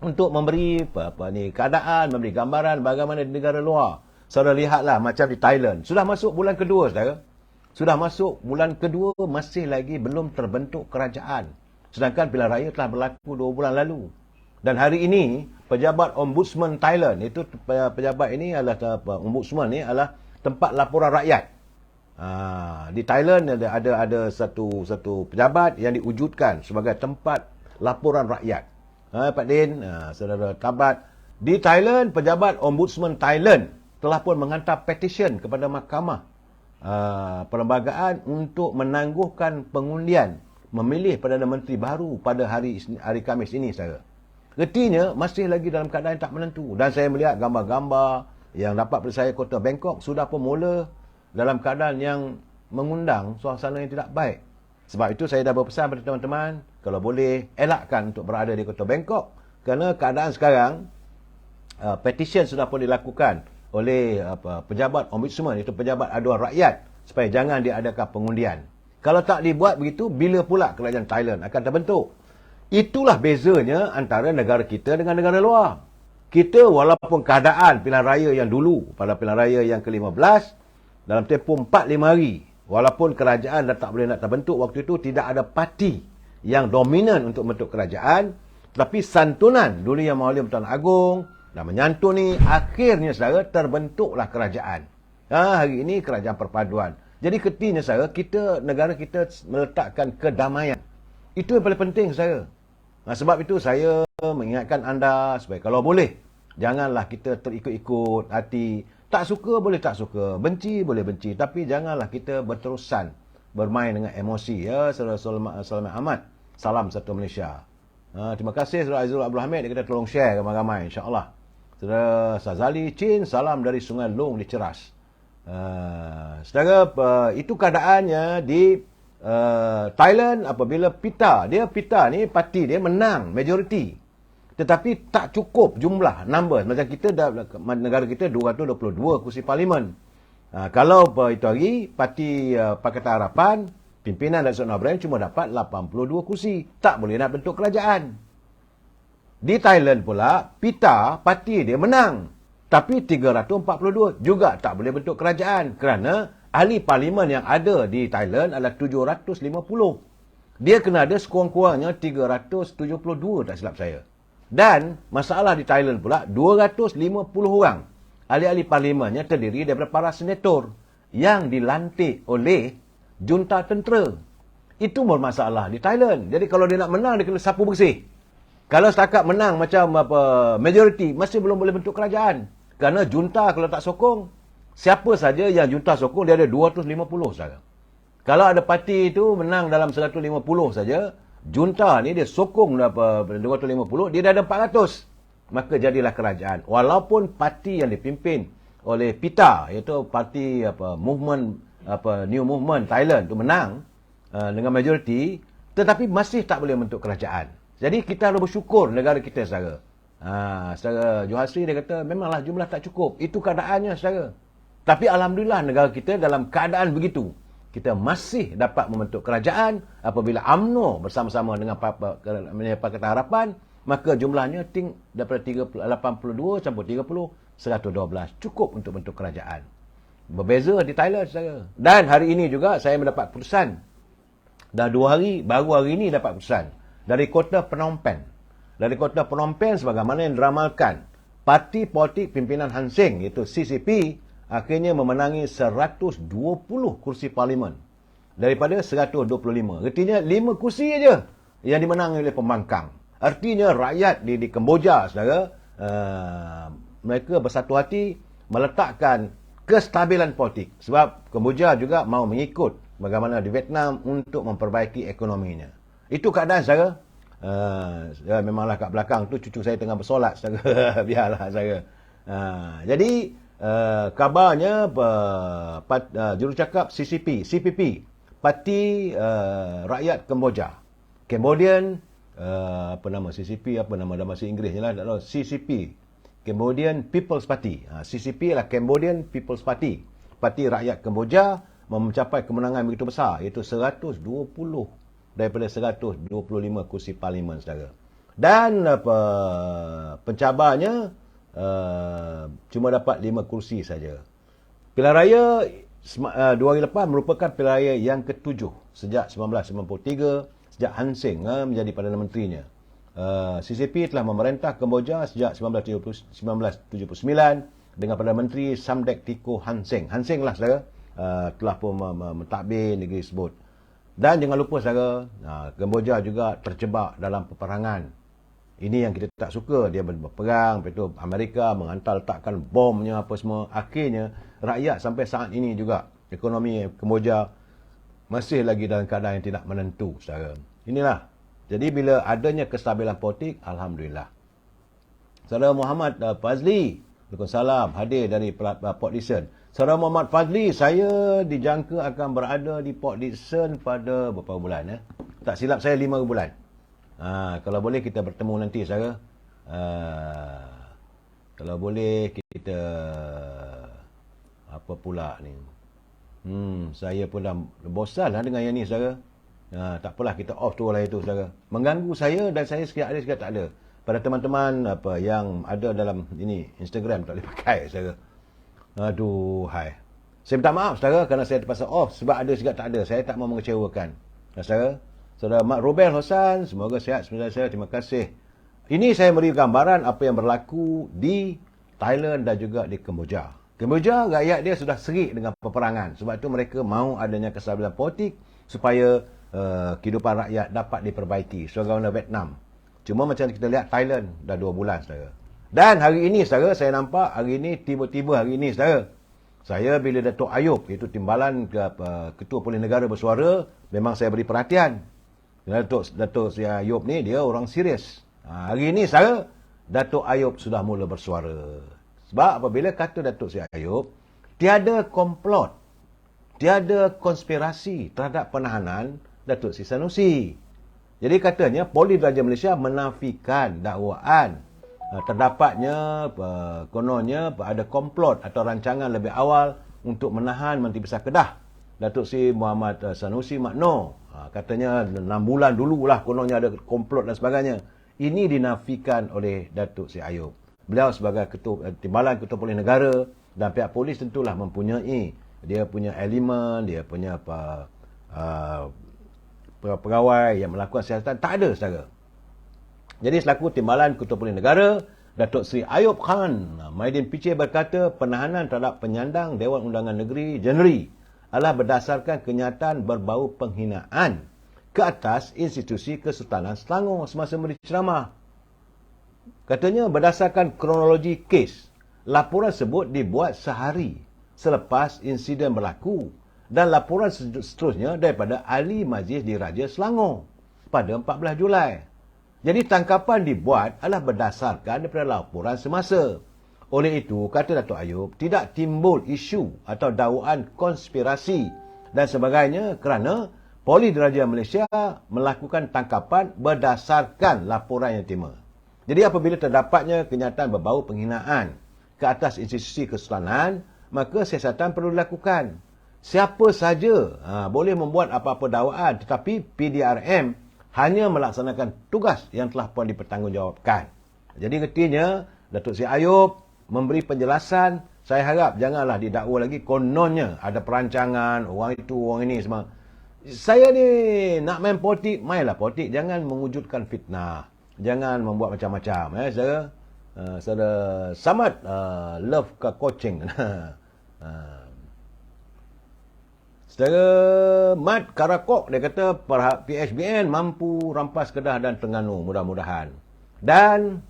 S1: untuk memberi keadaan, memberi gambaran bagaimana di negara luar. Saudara lihatlah macam di Thailand. Sudah masuk bulan kedua, saudara. Sudah masuk bulan kedua, masih lagi belum terbentuk kerajaan. Sedangkan pilihan raya telah berlaku 2 bulan lalu. Dan hari ini, pejabat Ombudsman Thailand, itu pejabat ini adalah, Ombudsman ni adalah tempat laporan rakyat. Di Thailand ada satu pejabat yang diwujudkan sebagai tempat laporan rakyat. Pak Din, saudara Tabat, di Thailand, pejabat Ombudsman Thailand telah pun menghantar petisyen kepada mahkamah perlembagaan untuk menangguhkan pengundian memilih Perdana Menteri baru pada hari Khamis ini, saudara. Artinya masih lagi dalam keadaan tak menentu. Dan saya melihat gambar-gambar yang dapat pada saya kota Bangkok sudah pun mula dalam keadaan yang mengundang suasana yang tidak baik. Sebab itu saya dah berpesan pada teman-teman, kalau boleh elakkan untuk berada di kota Bangkok. Kerana keadaan sekarang, petisyen sudah pun dilakukan oleh pejabat Ombudsman, itu pejabat aduan rakyat, supaya jangan diadakan pengundian. Kalau tak dibuat begitu, bila pula kerajaan Thailand akan terbentuk? Itulah bezanya antara negara kita dengan negara luar. Kita walaupun keadaan pilihan raya yang dulu, pada pilihan raya yang ke-15, dalam tempoh 4-5 hari, walaupun kerajaan dah tak boleh nak terbentuk waktu itu, tidak ada parti yang dominan untuk membentuk kerajaan, tapi santunan Duli Yang Maha Mulia Tuan Agong dan menyantuni, akhirnya saudara terbentuklah kerajaan. Hari ini kerajaan perpaduan. Jadi ketinya saudara, negara kita meletakkan kedamaian. Itu yang paling penting saudara. Sebab itu saya mengingatkan anda supaya kalau boleh, janganlah kita terikut-ikut hati. Tak suka boleh tak suka, benci boleh benci, tapi janganlah kita berterusan bermain dengan emosi. Ya, Saudara Sulaiman Ahmad, salam satu Malaysia. Terima kasih Saudara Aizul Abdul Hamid, kita tolong share ramai-ramai insya-Allah. Saudara Sazali Chin, salam dari Sungai Long di Ceras. Saudara, itu keadaannya di Thailand apabila PITA ni parti dia menang majoriti, tetapi tak cukup jumlah number. Macam kita negara kita 222 kursi parlimen. Kalau itu hari parti Pakatan Harapan pimpinan Datuk Seri Ibrahim cuma dapat 82 kursi, tak boleh nak bentuk kerajaan. Di Thailand pula PITA parti dia menang, tapi 342 juga tak boleh bentuk kerajaan kerana ahli parlimen yang ada di Thailand adalah 750. Dia kena ada sekurang-kurangnya 372 tak silap saya. Dan masalah di Thailand pula 250 orang. Ahli-ahli parlimennya terdiri daripada para senator yang dilantik oleh junta tentera. Itu bermasalah di Thailand. Jadi kalau dia nak menang, dia kena sapu bersih. Kalau setakat menang macam majoriti, masih belum boleh bentuk kerajaan. Kerana junta kalau tak sokong, siapa saja yang junta sokong, dia ada 250 saja. Kalau ada parti itu menang dalam 150 saja, junta ni dia sokong 250, dia dah ada 400. Maka jadilah kerajaan. Walaupun parti yang dipimpin oleh PITA, iaitu parti New Movement Thailand itu menang dengan majoriti, tetapi masih tak boleh bentuk kerajaan. Jadi kita harus bersyukur negara kita saudara. Saudara Johasri dia kata memanglah jumlah tak cukup. Itu keadaannya saudara. Tapi alhamdulillah negara kita dalam keadaan begitu. Kita masih dapat membentuk kerajaan apabila UMNO bersama-sama dengan Pakatan Harapan, maka jumlahnya daripada 82 sampai 30, 112. Cukup untuk bentuk kerajaan. Berbeza di Thailand saudara. Dan hari ini juga saya mendapat keputusan. Dah 2 hari, baru hari ini dapat keputusan. Dari kota Phnom Penh. Dari kota Phnom Penh sebagaimana yang diramalkan, parti politik pimpinan Han Seng iaitu CCP akhirnya memenangi 120 kursi parlimen daripada 125. Artinya 5 kursi saja yang dimenangi oleh pembangkang. Artinya rakyat di Kemboja saudara, mereka bersatu hati meletakkan kestabilan politik. Sebab Kemboja juga mahu mengikut bagaimana di Vietnam untuk memperbaiki ekonominya. Itu keadaan saudara. Memanglah kat belakang tu cucu saya tengah bersolat saudara. Biarlah saudara. Jadi kabarnya jurucakap CPP, Parti Rakyat Kemboja. Cambodian CCP, apa nama dalam bahasa Inggerisnya lah, tak tahu. CCP, Cambodian People's Party. CCP adalah Cambodian People's Party. Parti Rakyat Kemboja mencapai kemenangan begitu besar, iaitu 120 daripada 125 kursi parlimen saudara. Dan pencabarnya cuma dapat 5 kursi saja. Pilihan raya 2 hari lepas merupakan pilihan raya yang ke-7 sejak 1993, sejak Han Sen menjadi Perdana Menterinya. CCP telah memerintah Kemboja sejak 1979 dengan Perdana Menteri Samdech Techo Hun Sen. Han Sen lah saudara telah pun mentadbir negeri tersebut. Dan jangan lupa saudara, Kemboja juga terjebak dalam peperangan. Ini yang kita tak suka. Dia berperang, lepas tu Amerika menghantar letakkan bomnya apa semua. Akhirnya rakyat sampai saat ini juga ekonomi Kemboja masih lagi dalam keadaan yang tidak menentu saudara. Inilah. Jadi bila adanya kestabilan politik, alhamdulillah. Saudara Muhammad Fazli, Waalaikumsalam, hadir dari Port Dickson. Saudara Muhammad Fazli, saya dijangka akan berada di Port Dickson pada berapa bulan? Tak silap saya 5 bulan. Kalau boleh kita bertemu nanti saudara. Kalau boleh kita apa pula ni? Saya pun dah bosan lah dengan yang ni saudara. Tak apalah, kita off tu lah itu saudara. Mengganggu saya dan saya sikit ada sikit tak ada. Pada teman-teman yang ada dalam ini Instagram tak boleh pakai saudara. Aduh hai. Saya minta maaf saudara kerana saya terpaksa off sebab ada sikit tak ada. Saya tak mahu mengecewakan. Saudara, Saudara Mak Robel Hosan, semoga sihat seperti saya. Terima kasih. Ini saya beri gambaran apa yang berlaku di Thailand dan juga di Kemboja. Kemboja, rakyat dia sudah serik dengan peperangan. Sebab itu mereka mahu adanya kestabilan politik supaya kehidupan rakyat dapat diperbaiki. Sebagaimana Vietnam. Cuma macam kita lihat Thailand dah 2 bulan saudara. Dan hari ini saudara, saya nampak hari ini tiba-tiba hari ini saudara. Saya bila Datuk Ayub, iaitu timbalan Ketua Polis Negara bersuara, memang saya beri perhatian. Datuk Ayub ni dia orang serius. Hari ini saudara, Datuk Ayub sudah mula bersuara. Sebab apabila kata Datuk Ayub, tiada komplot, tiada konspirasi terhadap penahanan Datuk Seri Sanusi. Jadi katanya Polis Raja Malaysia menafikan dakwaan terdapatnya kononnya ada komplot atau rancangan lebih awal untuk menahan Menteri Besar Kedah Datuk Seri Muhammad Sanusi Makno. Katanya 6 bulan dululah kononnya ada komplot dan sebagainya. Ini dinafikan oleh Datuk Seri Ayub. Beliau sebagai timbalan Ketua Polis Negara dan pihak polis tentulah mempunyai dia punya elemen, dia punya pegawai yang melakukan siasatan. Tak ada saudara. Jadi selaku timbalan Ketua Polis Negara, Datuk Seri Ayub Khan Maidin Piche berkata penahanan terhadap penyandang Dewan Undangan Negeri Jeneri adalah berdasarkan kenyataan berbau penghinaan ke atas institusi Kesultanan Selangor semasa memberi ceramah. Katanya berdasarkan kronologi kes, laporan tersebut dibuat sehari selepas insiden berlaku dan laporan seterusnya daripada Ahli Majlis Diraja Selangor pada 14 Julai. Jadi tangkapan dibuat adalah berdasarkan daripada laporan semasa. Oleh itu, kata Datuk Ayub, tidak timbul isu atau dakwaan konspirasi dan sebagainya kerana Polis Diraja Malaysia melakukan tangkapan berdasarkan laporan yang terima. Jadi apabila terdapatnya kenyataan berbau penghinaan ke atas institusi kesultanan, maka siasatan perlu dilakukan. Siapa saja boleh membuat apa-apa dakwaan, tetapi PDRM hanya melaksanakan tugas yang telah pun dipertanggungjawabkan. Jadi artinya Datuk Seri Ayub memberi penjelasan. Saya harap janganlah didakwa lagi kononnya ada perancangan orang itu orang ini semua. Saya ni nak main politik, mainlah politik, jangan mewujudkan fitnah, jangan membuat macam-macam saudara. Saudara Samad love ke coaching. Saudara Mat Karakok, dia kata PHBN mampu rampas Kedah dan Terengganu, mudah-mudahan. Dan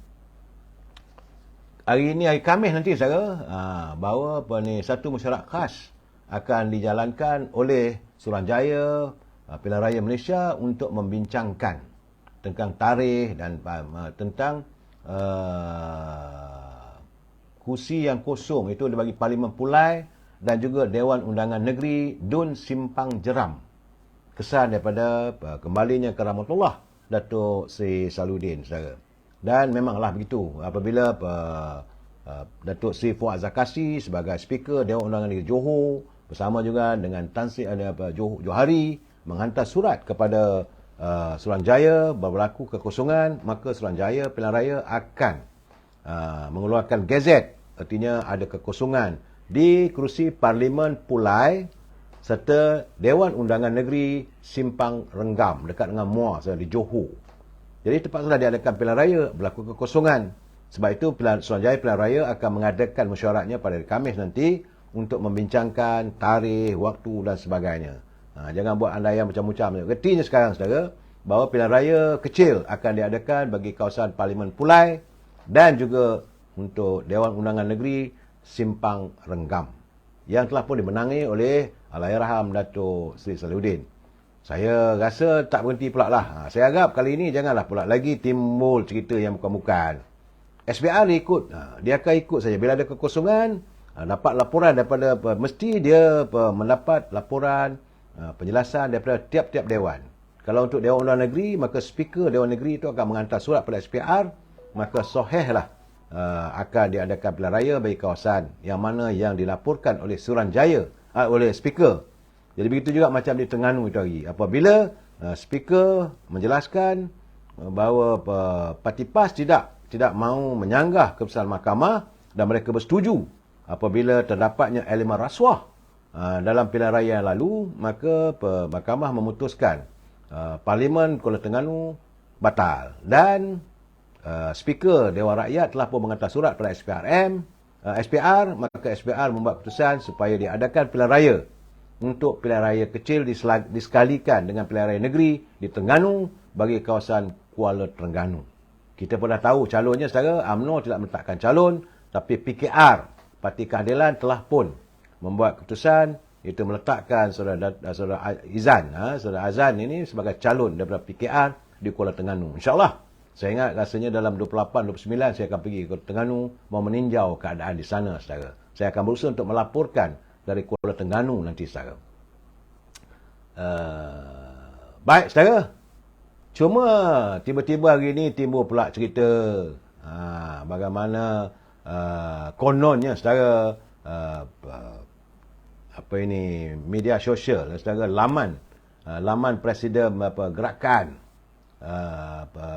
S1: hari ini, hari Khamis nanti saudara, bahawa satu mesyuarat khas akan dijalankan oleh Suruhanjaya Pilihan Raya Malaysia untuk membincangkan tentang tarikh dan tentang kursi yang kosong itu bagi Parlimen Pulai dan juga Dewan Undangan Negeri Dun Simpang Jeram. Kesan daripada kembalinya ke rahmatullah Datuk Seri Saludin saudara. Dan memanglah begitu apabila Datuk Seri Fuad Zakasi sebagai speaker Dewan Undangan Negeri Johor bersama juga dengan Tan Sri Johari menghantar surat kepada Suruhanjaya berlaku kekosongan, maka Suruhanjaya Pilihan Raya akan mengeluarkan gazet, artinya ada kekosongan di kerusi Parlimen Pulai serta Dewan Undangan Negeri Simpang Renggam dekat dengan Muar di Johor. Jadi terpaksa diadakan pilihan raya, berlaku kekosongan. Sebab itu Suruhanjaya Pilihan Raya akan mengadakan mesyuaratnya pada hari Khamis nanti untuk membincangkan tarikh, waktu dan sebagainya. Jangan buat andaian macam-macam. Retinya sekarang, saudara, bahawa pilihan raya kecil akan diadakan bagi kawasan Parlimen Pulai dan juga untuk Dewan Undangan Negeri Simpang Renggam yang telah pun dimenangi oleh Allahyarham Datuk Seri Salihuddin. Saya rasa tak berhenti pula lah. Saya harap kali ini janganlah pula lagi timbul cerita yang bukan-bukan. SPR dia ikut. Dia akan ikut saja. Bila ada kekosongan, dapat laporan daripada, mesti dia mendapat laporan, penjelasan daripada tiap-tiap dewan. Kalau untuk Dewan Undangan Negeri, maka speaker Dewan Negeri itu akan menghantar surat pada SPR, maka sahihlah akan diadakan pilihan raya bagi kawasan yang mana yang dilaporkan oleh Suruhanjaya, oleh speaker. Jadi begitu juga macam di Terengganu itu hari. Apabila speaker menjelaskan bahawa parti PAS tidak mahu menyanggah keputusan mahkamah dan mereka bersetuju apabila terdapatnya elemen rasuah dalam pilihan raya yang lalu, maka mahkamah memutuskan Parlimen Kuala Terengganu batal dan speaker Dewan Rakyat telah pun menghantar surat pada SPR, maka SPR membuat keputusan supaya diadakan pilihan raya untuk pilihan raya kecil disekalikan dengan pilihan raya negeri di Terengganu bagi kawasan Kuala Terengganu. Kita pun dah tahu calonnya, saudara. UMNO tidak meletakkan calon, tapi PKR, Parti Keadilan, telah pun membuat keputusan itu meletakkan saudara Izan, saudara Azan ini sebagai calon daripada PKR di Kuala Terengganu. InsyaAllah, saya ingat rasanya dalam 28-29 saya akan pergi ke Terengganu mau meninjau keadaan di sana, saudara. Saya akan berusaha untuk melaporkan dari Kuala Terengganu nanti, saudara. Baik, saudara. Cuma tiba-tiba hari ini timbul pula cerita bagaimana kononnya, saudara, media sosial, saudara, laman Presiden gerakan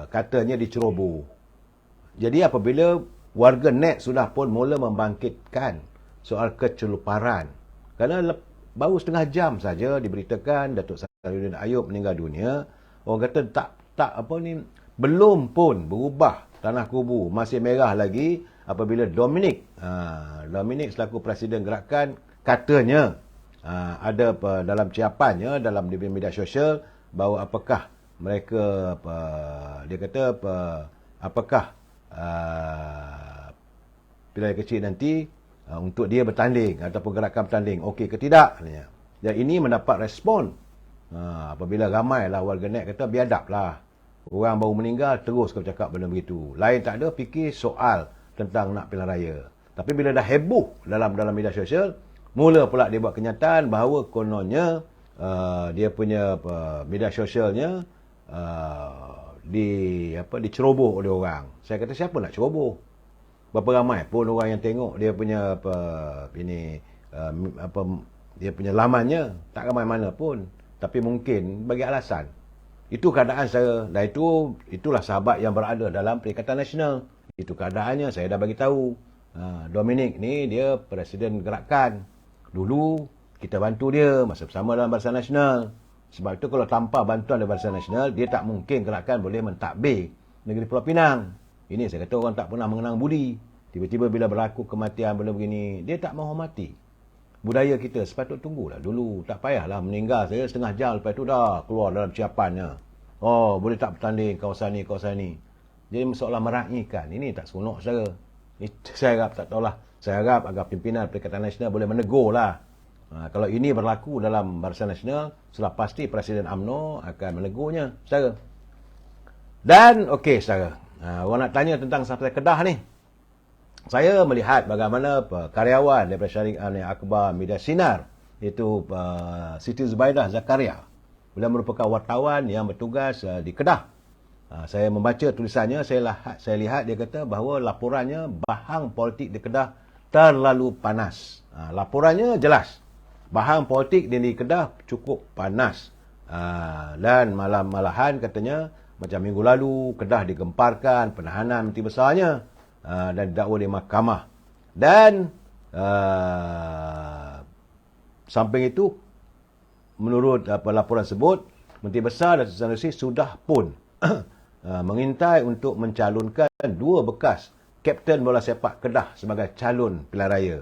S1: katanya diceroboh. Jadi apabila warga net sudah pun mula membangkitkan soal keceluparan, kerana baru setengah jam saja diberitakan Datuk Salihuddin Ayub meninggal dunia, orang kata belum pun berubah tanah kubu, masih merah lagi apabila Dominic selaku Presiden gerakan katanya ada dalam ciapannya dalam media sosial bahawa apakah mereka dia kata apakah pilihan kecil nanti untuk dia bertanding ataupun gerakan bertanding okey ke tidak. Dan ini mendapat respon apabila ramailah warga net kata biadablah, orang baru meninggal terus kau cakap benda begitu, lain tak ada fikir soal tentang nak pilihan raya. Tapi bila dah heboh dalam media sosial, mula pula dia buat kenyataan bahawa kononnya dia punya media sosialnya diceroboh oleh orang. Saya kata siapa nak ceroboh? Berapa ramai pun orang yang tengok dia punya dia punya lamannya, tak ramai mana pun. Tapi mungkin bagi alasan. Itu keadaan saya, dan itulah sahabat yang berada dalam Perikatan Nasional. Itu keadaannya, saya dah bagi tahu. Dominic ni dia Presiden gerakan. Dulu kita bantu dia masa bersama dalam Barisan Nasional. Sebab itu kalau tanpa bantuan dari Barisan Nasional, dia tak mungkin gerakan boleh mentadbir negeri Pulau Pinang. Ini saya kata orang tak pernah mengenang budi. Tiba-tiba bila berlaku kematian benda begini, dia tak menghormati budaya kita. Sepatut tunggulah dulu. Tak payahlah meninggal saya setengah jam lepas itu dah keluar dalam ciapannya. Oh, boleh tak bertanding kawasan ni. Jadi seolah meraihkan. Ini tak seronok, saudara. Saya harap tak tahulah. Saya harap agar pimpinan Perikatan Nasional boleh menegur lah. Kalau ini berlaku dalam Barisan Nasional, sudah pasti Presiden UMNO akan menegurnya, saudara. Dan, okey, saudara. Orang nak tanya tentang Sampai Kedah ni. Saya melihat bagaimana karyawan daripada Syarikat Akhbar Media Sinar, iaitu Siti Zubaidah Zakaria. Beliau merupakan wartawan yang bertugas di Kedah. Saya membaca tulisannya, saya lihat dia kata bahawa laporannya bahang politik di Kedah terlalu panas. Laporannya jelas. Bahang politik di Kedah cukup panas. Dan malahan katanya macam minggu lalu Kedah digemparkan penahanan menteri besarnya dan didakwa di mahkamah. Dan samping itu, menurut laporan sebut, Menteri Besar Datuk Seri Sanusi sudah pun mengintai untuk mencalonkan 2 bekas Kapten Bola Sepak Kedah sebagai calon pilihan raya,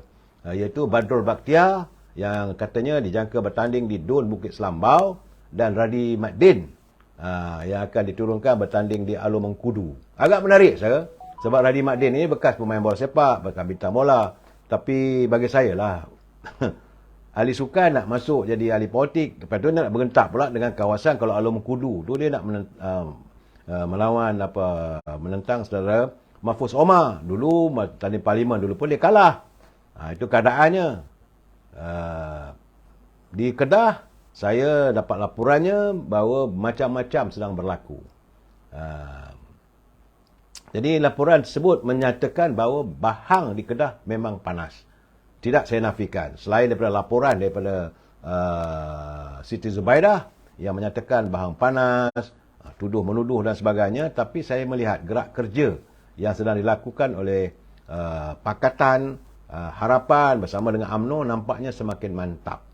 S1: iaitu Badrul Bakhtiar yang katanya dijangka bertanding di Dun Bukit Selambau, dan Radi Maddin yang akan diturunkan bertanding di Alor Mengkudu. Agak menarik saudara, sebab Radi Maddin ini bekas pemain bola sepak, bekas bintang bola. Tapi bagi saya lah ahli sukan nak masuk jadi ahli politik, lepas tu nak berentap pula dengan kawasan. Kalau Alor Mengkudu tu dia nak melawan menentang saudara Mahfuz Omar. Dulu tanding parlimen dulu pun dia kalah. Itu keadaannya. Di Kedah saya dapat laporannya bahawa macam-macam sedang berlaku. Jadi laporan tersebut menyatakan bahawa bahang di Kedah memang panas. Tidak saya nafikan. Selain daripada laporan daripada Siti Zubaidah yang menyatakan bahang panas, tuduh-menuduh dan sebagainya, tapi saya melihat gerak kerja yang sedang dilakukan oleh Pakatan Harapan bersama dengan UMNO nampaknya semakin mantap.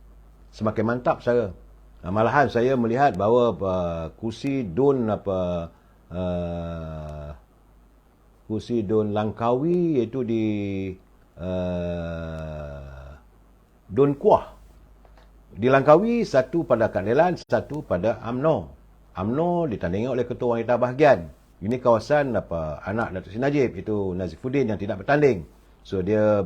S1: Semakin mantap saya. Malahan saya melihat bahawa kursi Dun kursi Dun Langkawi, iaitu di Dun Kuah. Di Langkawi, satu pada Keadilan, satu pada UMNO. UMNO ditandingi oleh Ketua Wanita Bahagian. Ini kawasan anak Datuk Seri Najib, itu Nazifuddin, yang tidak bertanding. So dia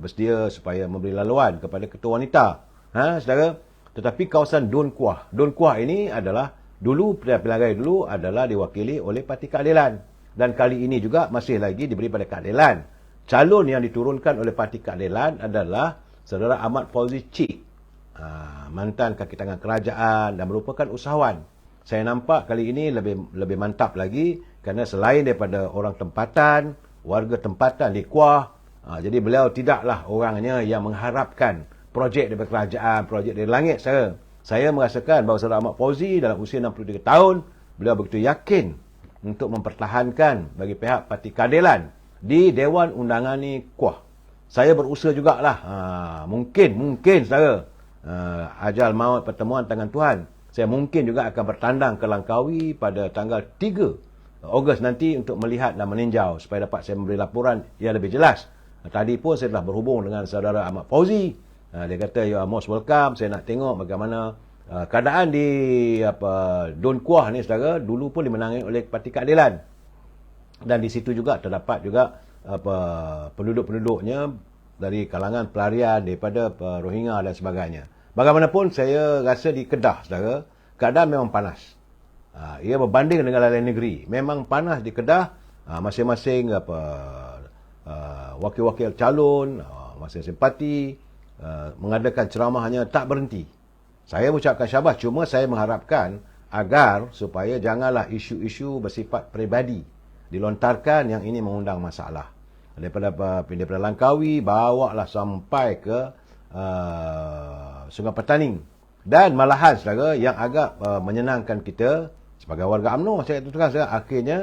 S1: bersedia supaya memberi laluan kepada Ketua Wanita. Saudara. Tetapi kawasan Dun Kuah. Dun Kuah ini adalah dulu, pilihan raya dulu adalah diwakili oleh Parti Keadilan. Dan kali ini juga masih lagi diberi pada Keadilan. Calon yang diturunkan oleh Parti Keadilan adalah Saudara Ahmad Fauzi Cik. Mantan kaki tangan kerajaan dan merupakan usahawan. Saya nampak kali ini lebih mantap lagi kerana selain daripada orang tempatan, warga tempatan di Kuah, jadi beliau tidaklah orangnya yang mengharapkan projek daripada kerajaan, projek dari langit. Saya merasakan bahawa Saudara Ahmad Fauzi dalam usia 63 tahun, beliau begitu yakin untuk mempertahankan bagi pihak Parti Keadilan di Dewan Undangan ni Kuah. Saya berusaha jugalah. Mungkin saudara, ajal maut pertemuan tangan Tuhan, saya mungkin juga akan bertandang ke Langkawi pada tanggal 3 Ogos nanti untuk melihat dan meninjau supaya dapat saya memberi laporan yang lebih jelas. Tadi pun saya telah berhubung dengan Saudara Ahmad Fauzi. Dia kata, you are most welcome. Saya nak tengok bagaimana keadaan di Dun Kuah ni, saudara. Dulu pun dimenangi oleh Parti Keadilan. Dan di situ juga terdapat juga penduduk-penduduknya dari kalangan pelarian daripada Rohingya dan sebagainya. Bagaimanapun saya rasa di Kedah, saudara, keadaan memang panas. Ia berbanding dengan lain negeri. Memang panas di Kedah. Masing-masing wakil-wakil calon, masing-masing parti mengadakan ceramahnya tak berhenti. Saya ucapkan syabas, cuma saya mengharapkan agar supaya janganlah isu-isu bersifat peribadi dilontarkan yang ini mengundang masalah. Daripada Langkawi, bawalah sampai ke Sungai Petaning. Dan malahan, saudara, yang agak menyenangkan kita sebagai warga UMNO, saya teruskan, saudara, akhirnya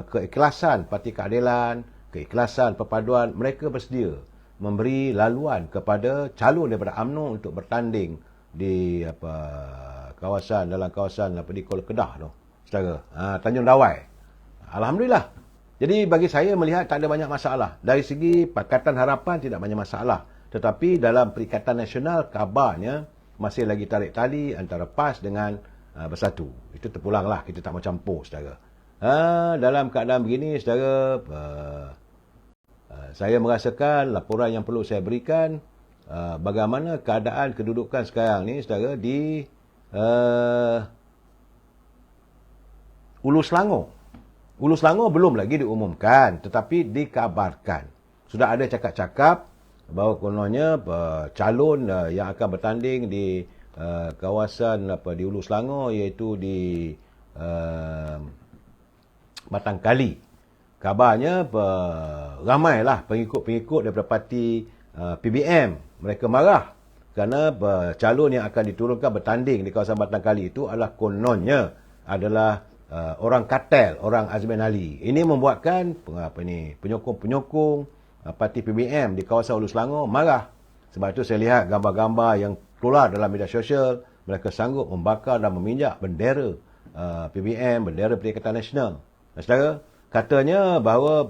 S1: keikhlasan Parti Keadilan, keikhlasan perpaduan, mereka bersedia memberi laluan kepada calon daripada UMNO untuk bertanding di dalam kawasan di Kuala Kedah tu, saudara, Tanjung Dawai. Alhamdulillah. Jadi bagi saya melihat tak ada banyak masalah. Dari segi Pakatan Harapan tidak banyak masalah. Tetapi dalam Perikatan Nasional kabarnya masih lagi tarik tali antara PAS dengan Bersatu. Itu terpulanglah, kita tak mau campur, saudara. Dalam keadaan begini, saudara, saya merasakan laporan yang perlu saya berikan bagaimana keadaan kedudukan sekarang ni, saudara, di Ulu Selangor. Ulu Selangor belum lagi diumumkan, tetapi dikabarkan. Sudah ada cakap-cakap bahawa kononnya calon yang akan bertanding di kawasan di Ulu Selangor, iaitu di Batangkali. Kabarnya ramailah pengikut-pengikut daripada parti PBM. Mereka marah kerana calon yang akan diturunkan bertanding di kawasan Batang Kali itu adalah kononnya adalah orang kartel, orang Azmin Ali. Ini membuatkan penyokong-penyokong parti PBM di kawasan Hulu Selangor marah. Sebab itu saya lihat gambar-gambar yang keluar dalam media sosial, mereka sanggup membakar dan meminjak bendera PBM, bendera Perikatan Nasional. Dan saudara, katanya bahawa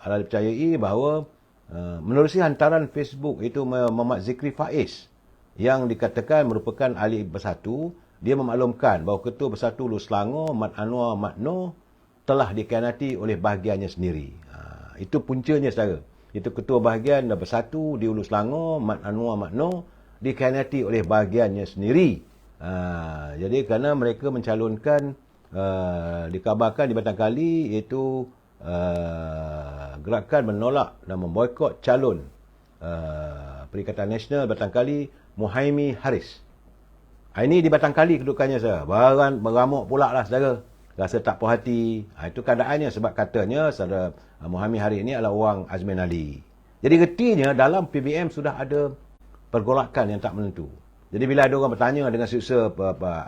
S1: anda dipercayai bahawa menerusi hantaran Facebook itu Muhammad Zikri Faiz yang dikatakan merupakan ahli Bersatu, dia memaklumkan bahawa Ketua Bersatu Hulu Selangor Mat Anwar Mat Noor telah dikhianati oleh bahagiannya sendiri. Itu puncanya saudara. Itu Ketua Bahagian Bersatu di Hulu Selangor Mat Anwar Mat Noor dikhianati oleh bahagiannya sendiri. Jadi kerana mereka mencalonkan dikabarkan di Batang Kali iaitu gerakan menolak dan memboikot calon Perikatan Nasional Batang Kali Muhaimi Haris. Ini di Batang Kali kedudukannya saudara. Beramuk pula lah saudara. Rasa tak puas hati. Itu keadaannya sebab katanya saudara Muhaimi Haris ini adalah orang Azmin Ali. Jadi retinya dalam PBM sudah ada pergolakan yang tak menentu. Jadi bila ada orang bertanya dengan Setiausaha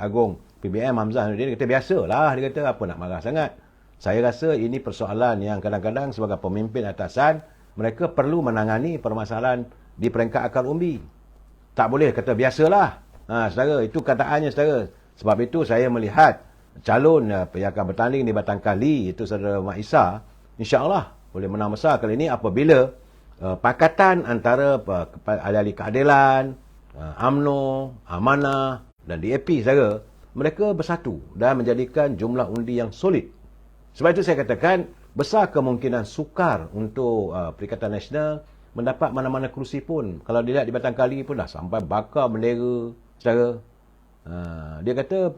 S1: Agung PBM Hamzah, dia kata biasalah, dia kata apa nak marah sangat. Saya rasa ini persoalan yang kadang-kadang sebagai pemimpin atasan, mereka perlu menangani permasalahan di peringkat akar umbi. Tak boleh kata biasalah. Saudara, itu kataannya saudara. Sebab itu saya melihat calon yang akan bertanding di Batang Kali, itu saudara Mak Isa, insya-Allah boleh menang besar kali ini apabila pakatan antara ahli keadilan, UMNO, Amanah dan DAP saudara, mereka bersatu dan menjadikan jumlah undi yang solid. Sebab itu saya katakan besar kemungkinan sukar untuk Perikatan Nasional mendapat mana-mana kerusi pun. Kalau dilihat di Batang Kali pun dah sampai bakar bendera saudara. Dia kata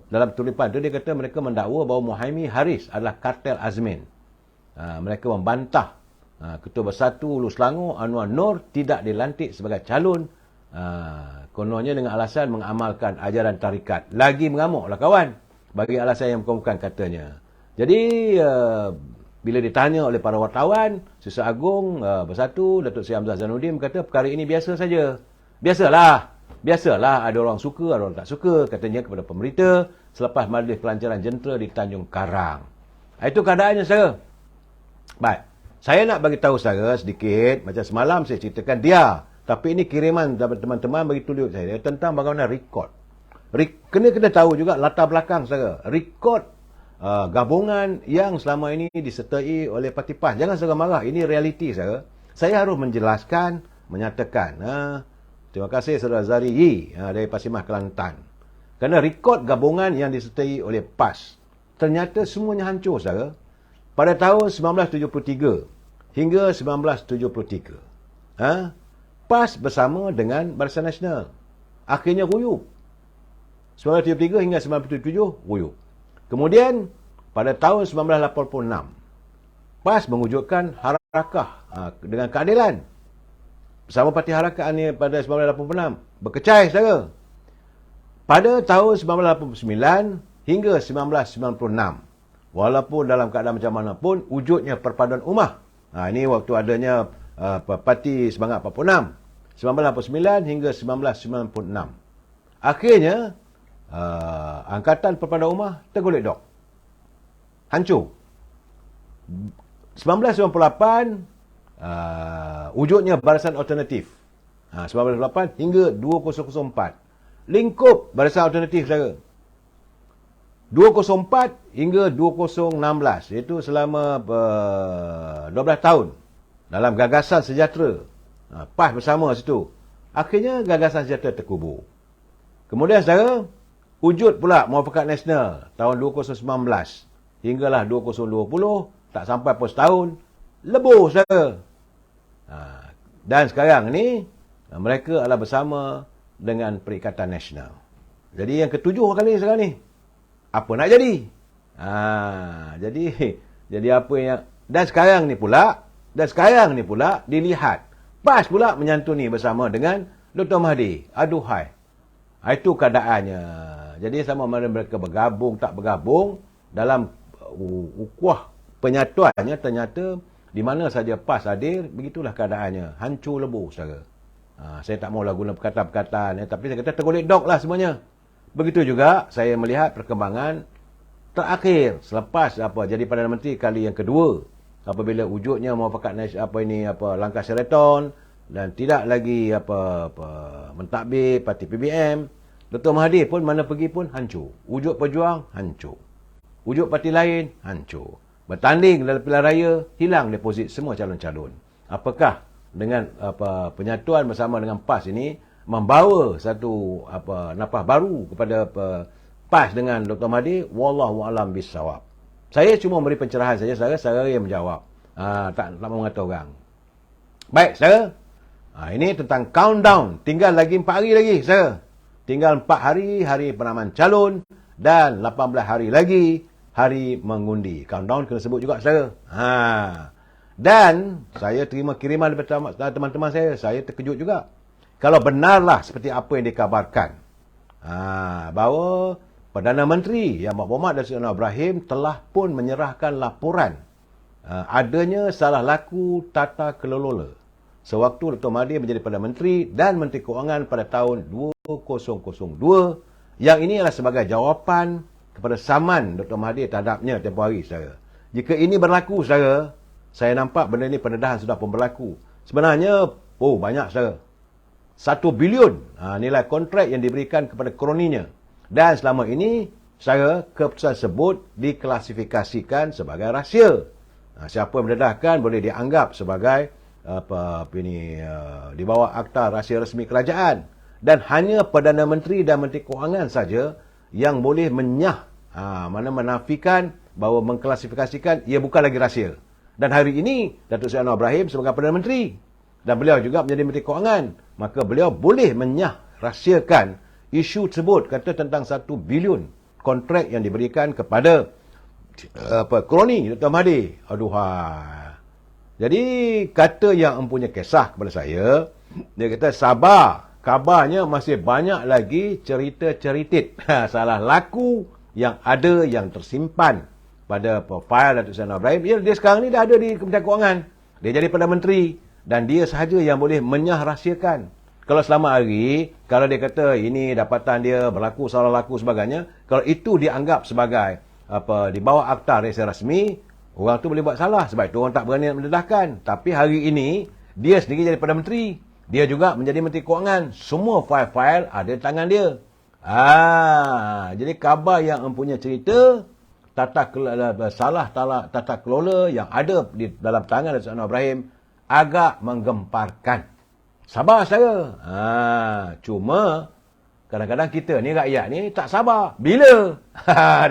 S1: dalam tulipan tu dia kata mereka mendakwa bahawa Muhaimi Haris adalah kartel Azmin. Mereka membantah Ketua Bersatu Hulu Selangor Anwar Noor tidak dilantik sebagai calon, kononnya dengan alasan mengamalkan ajaran tarikat. Lagi mengamuklah kawan bagi alasan yang bukan katanya. Jadi bila ditanya oleh para wartawan, Setiausaha Agung Bersatu Datuk Seri Hamzah Zainuddin berkata perkara ini biasa saja. Biasalah ada orang suka, ada orang tak suka, katanya kepada pemberita selepas majlis pelancaran jentera di Tanjung Karang. Itu keadaannya saudara. Baik. Saya nak bagi tahu saudara sedikit, macam semalam saya ceritakan dia, tapi ini kiriman teman-teman bagi tunjuk saya tentang bagaimana rekod. Kena tahu juga latar belakang saudara. Rekod gabungan yang selama ini disertai oleh Parti PAS. Jangan saudara marah, ini realiti saudara. Saya harus menjelaskan, menyatakan. Terima kasih saudara Zari Yi dari Pasimah Kelantan. Kerana rekod gabungan yang disertai oleh PAS ternyata semuanya hancur saudara. Pada tahun 1973 hingga 1973, PAS bersama dengan Barisan Nasional akhirnya ruyup. 1973 hingga 1977 ruyup. Kemudian pada tahun 1986 PAS mewujudkan Harakah dengan keadilan bersama Parti Harakah ni pada 1986 berkecai saudara. Pada tahun 1989 hingga 1996, walaupun dalam keadaan macam mana pun wujudnya Perpaduan Ummah. Ini waktu adanya Parti Semangat 46 1989 hingga 1996. Akhirnya Angkatan Perpaduan Ummah tergolek dok. Hancur. 1998 wujudnya Barisan Alternatif. 1998 hingga 2004. Lingkup Barisan Alternatif saudara. 2004 hingga 2016, iaitu selama 12 tahun dalam Gagasan Sejahtera. PAS bersama situ. Akhirnya Gagasan Sejahtera terkubur. Kemudian saudara, wujud pula Muafakat Nasional tahun 2019 hinggalah 2020, tak sampai pun setahun, lebur saudara. Dan sekarang ni mereka adalah bersama dengan Perikatan Nasional. Jadi yang ketujuh kali sekarang ni, apa nak jadi? Jadi apa yang dan sekarang ni pula dilihat PAS pula menyantuni bersama dengan Dr. Mahdi. Aduhai. Itu keadaannya. Jadi sama mana mereka bergabung tak bergabung dalam ukuah penyatuannya ternyata di mana saja PAS hadir, begitulah keadaannya. Hancur lebur saudara. Saya tak maulah guna perkataan-perkataan, tapi saya kata tergolek dog lah semuanya. Begitu juga saya melihat perkembangan terakhir selepas jadi Perdana Menteri kali yang kedua, apabila wujudnya muafakat langkah Sheraton dan tidak lagi mentadbir parti PBM, Dr. Mahathir pun mana pergi pun hancur. Wujud Pejuang hancur. Wujud parti lain hancur. Bertanding dalam pilihan raya, hilang deposit semua calon-calon. Apakah dengan penyatuan bersama dengan PAS ini membawa satu nafas baru kepada PAS dengan Dr. Mahathir? Wallahu a'lam bissawab. Saya cuma beri pencerahan saja, saudara yang menjawab. Tak mau mengata orang. Baik, saudara. Ini tentang countdown. Tinggal lagi 4 hari lagi, saudara. Tinggal 4 hari penamaan calon, dan 18 hari lagi hari mengundi. Countdown kena sebut juga, saudara. Dan saya terima kiriman daripada teman-teman saya terkejut juga. Kalau benarlah seperti apa yang dikabarkan, bahawa Perdana Menteri Yang Berhormat Datuk Seri Anwar Ibrahim telah pun menyerahkan laporan adanya salah laku tata kelola sewaktu Dr. Mahathir menjadi Perdana Menteri dan Menteri Kewangan pada tahun 2002, yang ini adalah sebagai jawapan kepada saman Dr. Mahathir terhadapnya tempoh hari, saudara. Jika ini berlaku, saudara, saya nampak benda ini pendedahan sudah pun berlaku. Sebenarnya, banyak, saudara. 1 bilion nilai kontrak yang diberikan kepada kroninya. Dan selama ini, saudara, keputusan tersebut diklasifikasikan sebagai rahsia. Siapa yang mendedahkan boleh dianggap sebagai di bawah akta rahsia resmi kerajaan. Dan hanya Perdana Menteri dan Menteri Kewangan saja yang boleh menafikan bahawa mengklasifikasikan ia bukan lagi rahsia. Dan hari ini Datuk Seri Anwar Ibrahim sebagai Perdana Menteri dan beliau juga menjadi Menteri Kewangan, maka beliau boleh rahsiakan isu tersebut, kata tentang 1 bilion kontrak yang diberikan kepada kroni Dr. Mahathir. Jadi kata yang mempunyai kisah kepada saya, dia kata sabar, kabarnya masih banyak lagi cerita-ceritit salah laku yang ada, yang tersimpan pada file Datuk Seri Anwar Ibrahim. Dia sekarang ni dah ada di Kementerian Kewangan. Dia jadi Perdana Menteri dan dia sahaja yang boleh rahsiakan. Kalau selama hari, kalau dia kata ini dapatan dia berlaku salah laku sebagainya, kalau itu dianggap sebagai di bawah akta rahsia rasmi, orang tu boleh buat salah. Sebab itu orang tak berani nak mendedahkan. Tapi hari ini dia sendiri jadi Perdana Menteri. Dia juga menjadi Menteri Kewangan. Semua file-file ada di tangan dia. Jadi khabar yang mempunyai cerita tata kelola yang ada di dalam tangan Datuk Seri Anwar Ibrahim agak menggemparkan. Sabar, saudara. Cuma kadang-kadang kita ni, rakyat ni tak sabar. Bila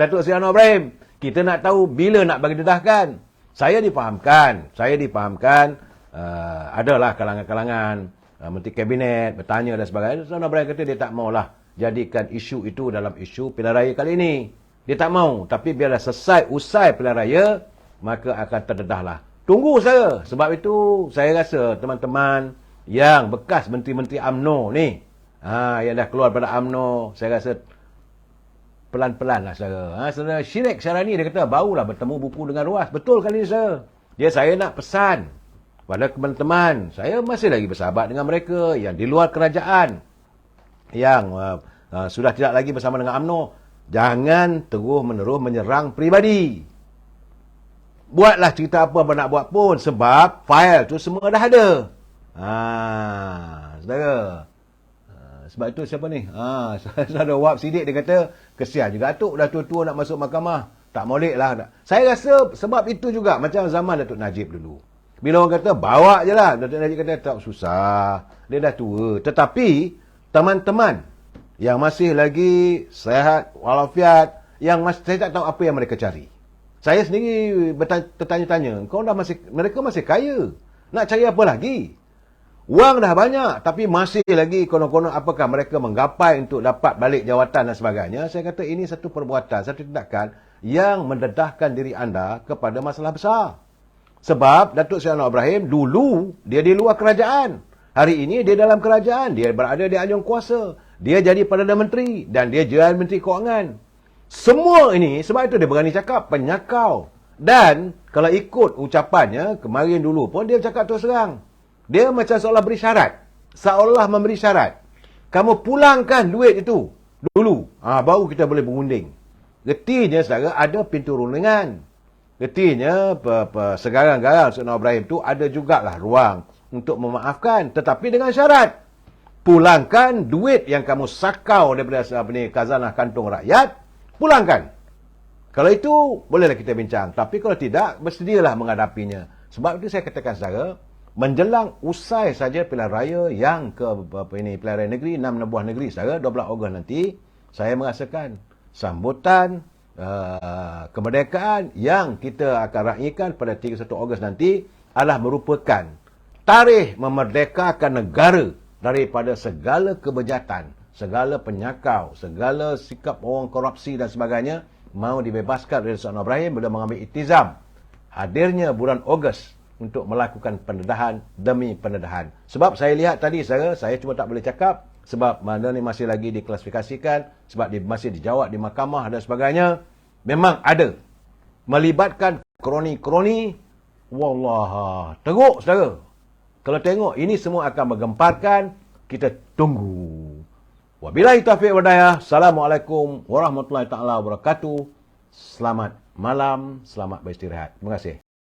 S1: Datuk Seri Anwar Ibrahim? Kita nak tahu bila nak bagi dedahkan. Saya difahamkan adalah kalangan-kalangan Menteri Kabinet bertanya dan sebagainya. Datuk Seri Anwar Ibrahim kata dia tak maulah jadikan isu itu dalam isu pilihan raya kali ini. Dia tak mau. Tapi biarlah usai pilihan raya, maka akan terdedahlah. Tunggu, saya. Sebab itu saya rasa teman-teman yang bekas menteri-menteri UMNO ni, yang dah keluar pada UMNO, saya rasa pelan-pelan lah, saudara. Saudara Syirik Syarani, dia kata barulah bertemu buku dengan ruas. Betul kali ni, saudara. Saya nak pesan pada teman-teman, saya masih lagi bersahabat dengan mereka yang di luar kerajaan, yang sudah tidak lagi bersama dengan UMNO. Jangan terus-menerus menyerang peribadi. Buatlah cerita apa nak buat pun, sebab file tu semua dah ada. Saudara. Sebab itu siapa ni? Saudara Wahab Siddiq, dia kata, kesian juga Atuk dah tua-tua nak masuk mahkamah. Tak molek lah. Saya rasa sebab itu juga, macam zaman Datuk Najib dulu. Bila orang kata, bawa je lah. Datuk Najib kata, tak susah. Dia dah tua. Tetapi, teman-teman yang masih lagi sehat walafiat, yang saya tak tahu apa yang mereka cari. Saya sendiri bertanya-tanya, mereka masih kaya. Nak cari apa lagi? Wang dah banyak, tapi masih lagi konon-konon apakah mereka menggapai untuk dapat balik jawatan dan sebagainya. Saya kata ini satu perbuatan, satu tindakan yang mendedahkan diri anda kepada masalah besar. Sebab Datuk Seri Anwar Ibrahim dulu dia di luar kerajaan. Hari ini dia dalam kerajaan, dia berada di anjung kuasa. Dia jadi Perdana Menteri dan dia jadi Menteri Kewangan. Semua ini, sebab itu dia berani cakap, penyakau. Dan kalau ikut ucapannya, kemarin dulu pun dia cakap terus terang. Dia macam seolah beri syarat. seolah memberi syarat. Kamu pulangkan duit itu dulu. Baru kita boleh berunding. Getinya saudara ada pintu rundingan. Getinya segarang-garang Saudara Ibrahim tu ada jugalah ruang untuk memaafkan. Tetapi dengan syarat. Pulangkan duit yang kamu sakau daripada khazanah kantung rakyat. Pulangkan. Kalau itu, bolehlah kita bincang. Tapi kalau tidak, bersedialah menghadapinya. Sebab itu saya katakan saudara, menjelang usai saja pilihan raya yang pilihan raya negeri, 6 buah negeri saudara, 12 Ogos nanti, saya merasakan sambutan kemerdekaan yang kita akan raikan pada 31 Ogos nanti adalah merupakan tarikh memerdekakan negara daripada segala kebejatan, segala penyakau, segala sikap orang korupsi dan sebagainya, mau dibebaskan oleh Saudara Ibrahim bila mengambil iktizam hadirnya bulan Ogos untuk melakukan pendedahan demi pendedahan. Sebab saya lihat tadi saya cuma tak boleh cakap sebab mana ni masih lagi diklasifikasikan, sebab masih dijawab di mahkamah dan sebagainya. Memang ada melibatkan kroni-kroni. Wallah, teruk saudara. Kalau tengok ini semua akan menggemparkan, kita tunggu. Wabillahi taufiq wal hidayah. Assalamualaikum warahmatullahi taala wabarakatuh. Selamat malam, selamat beristirahat. Terima kasih.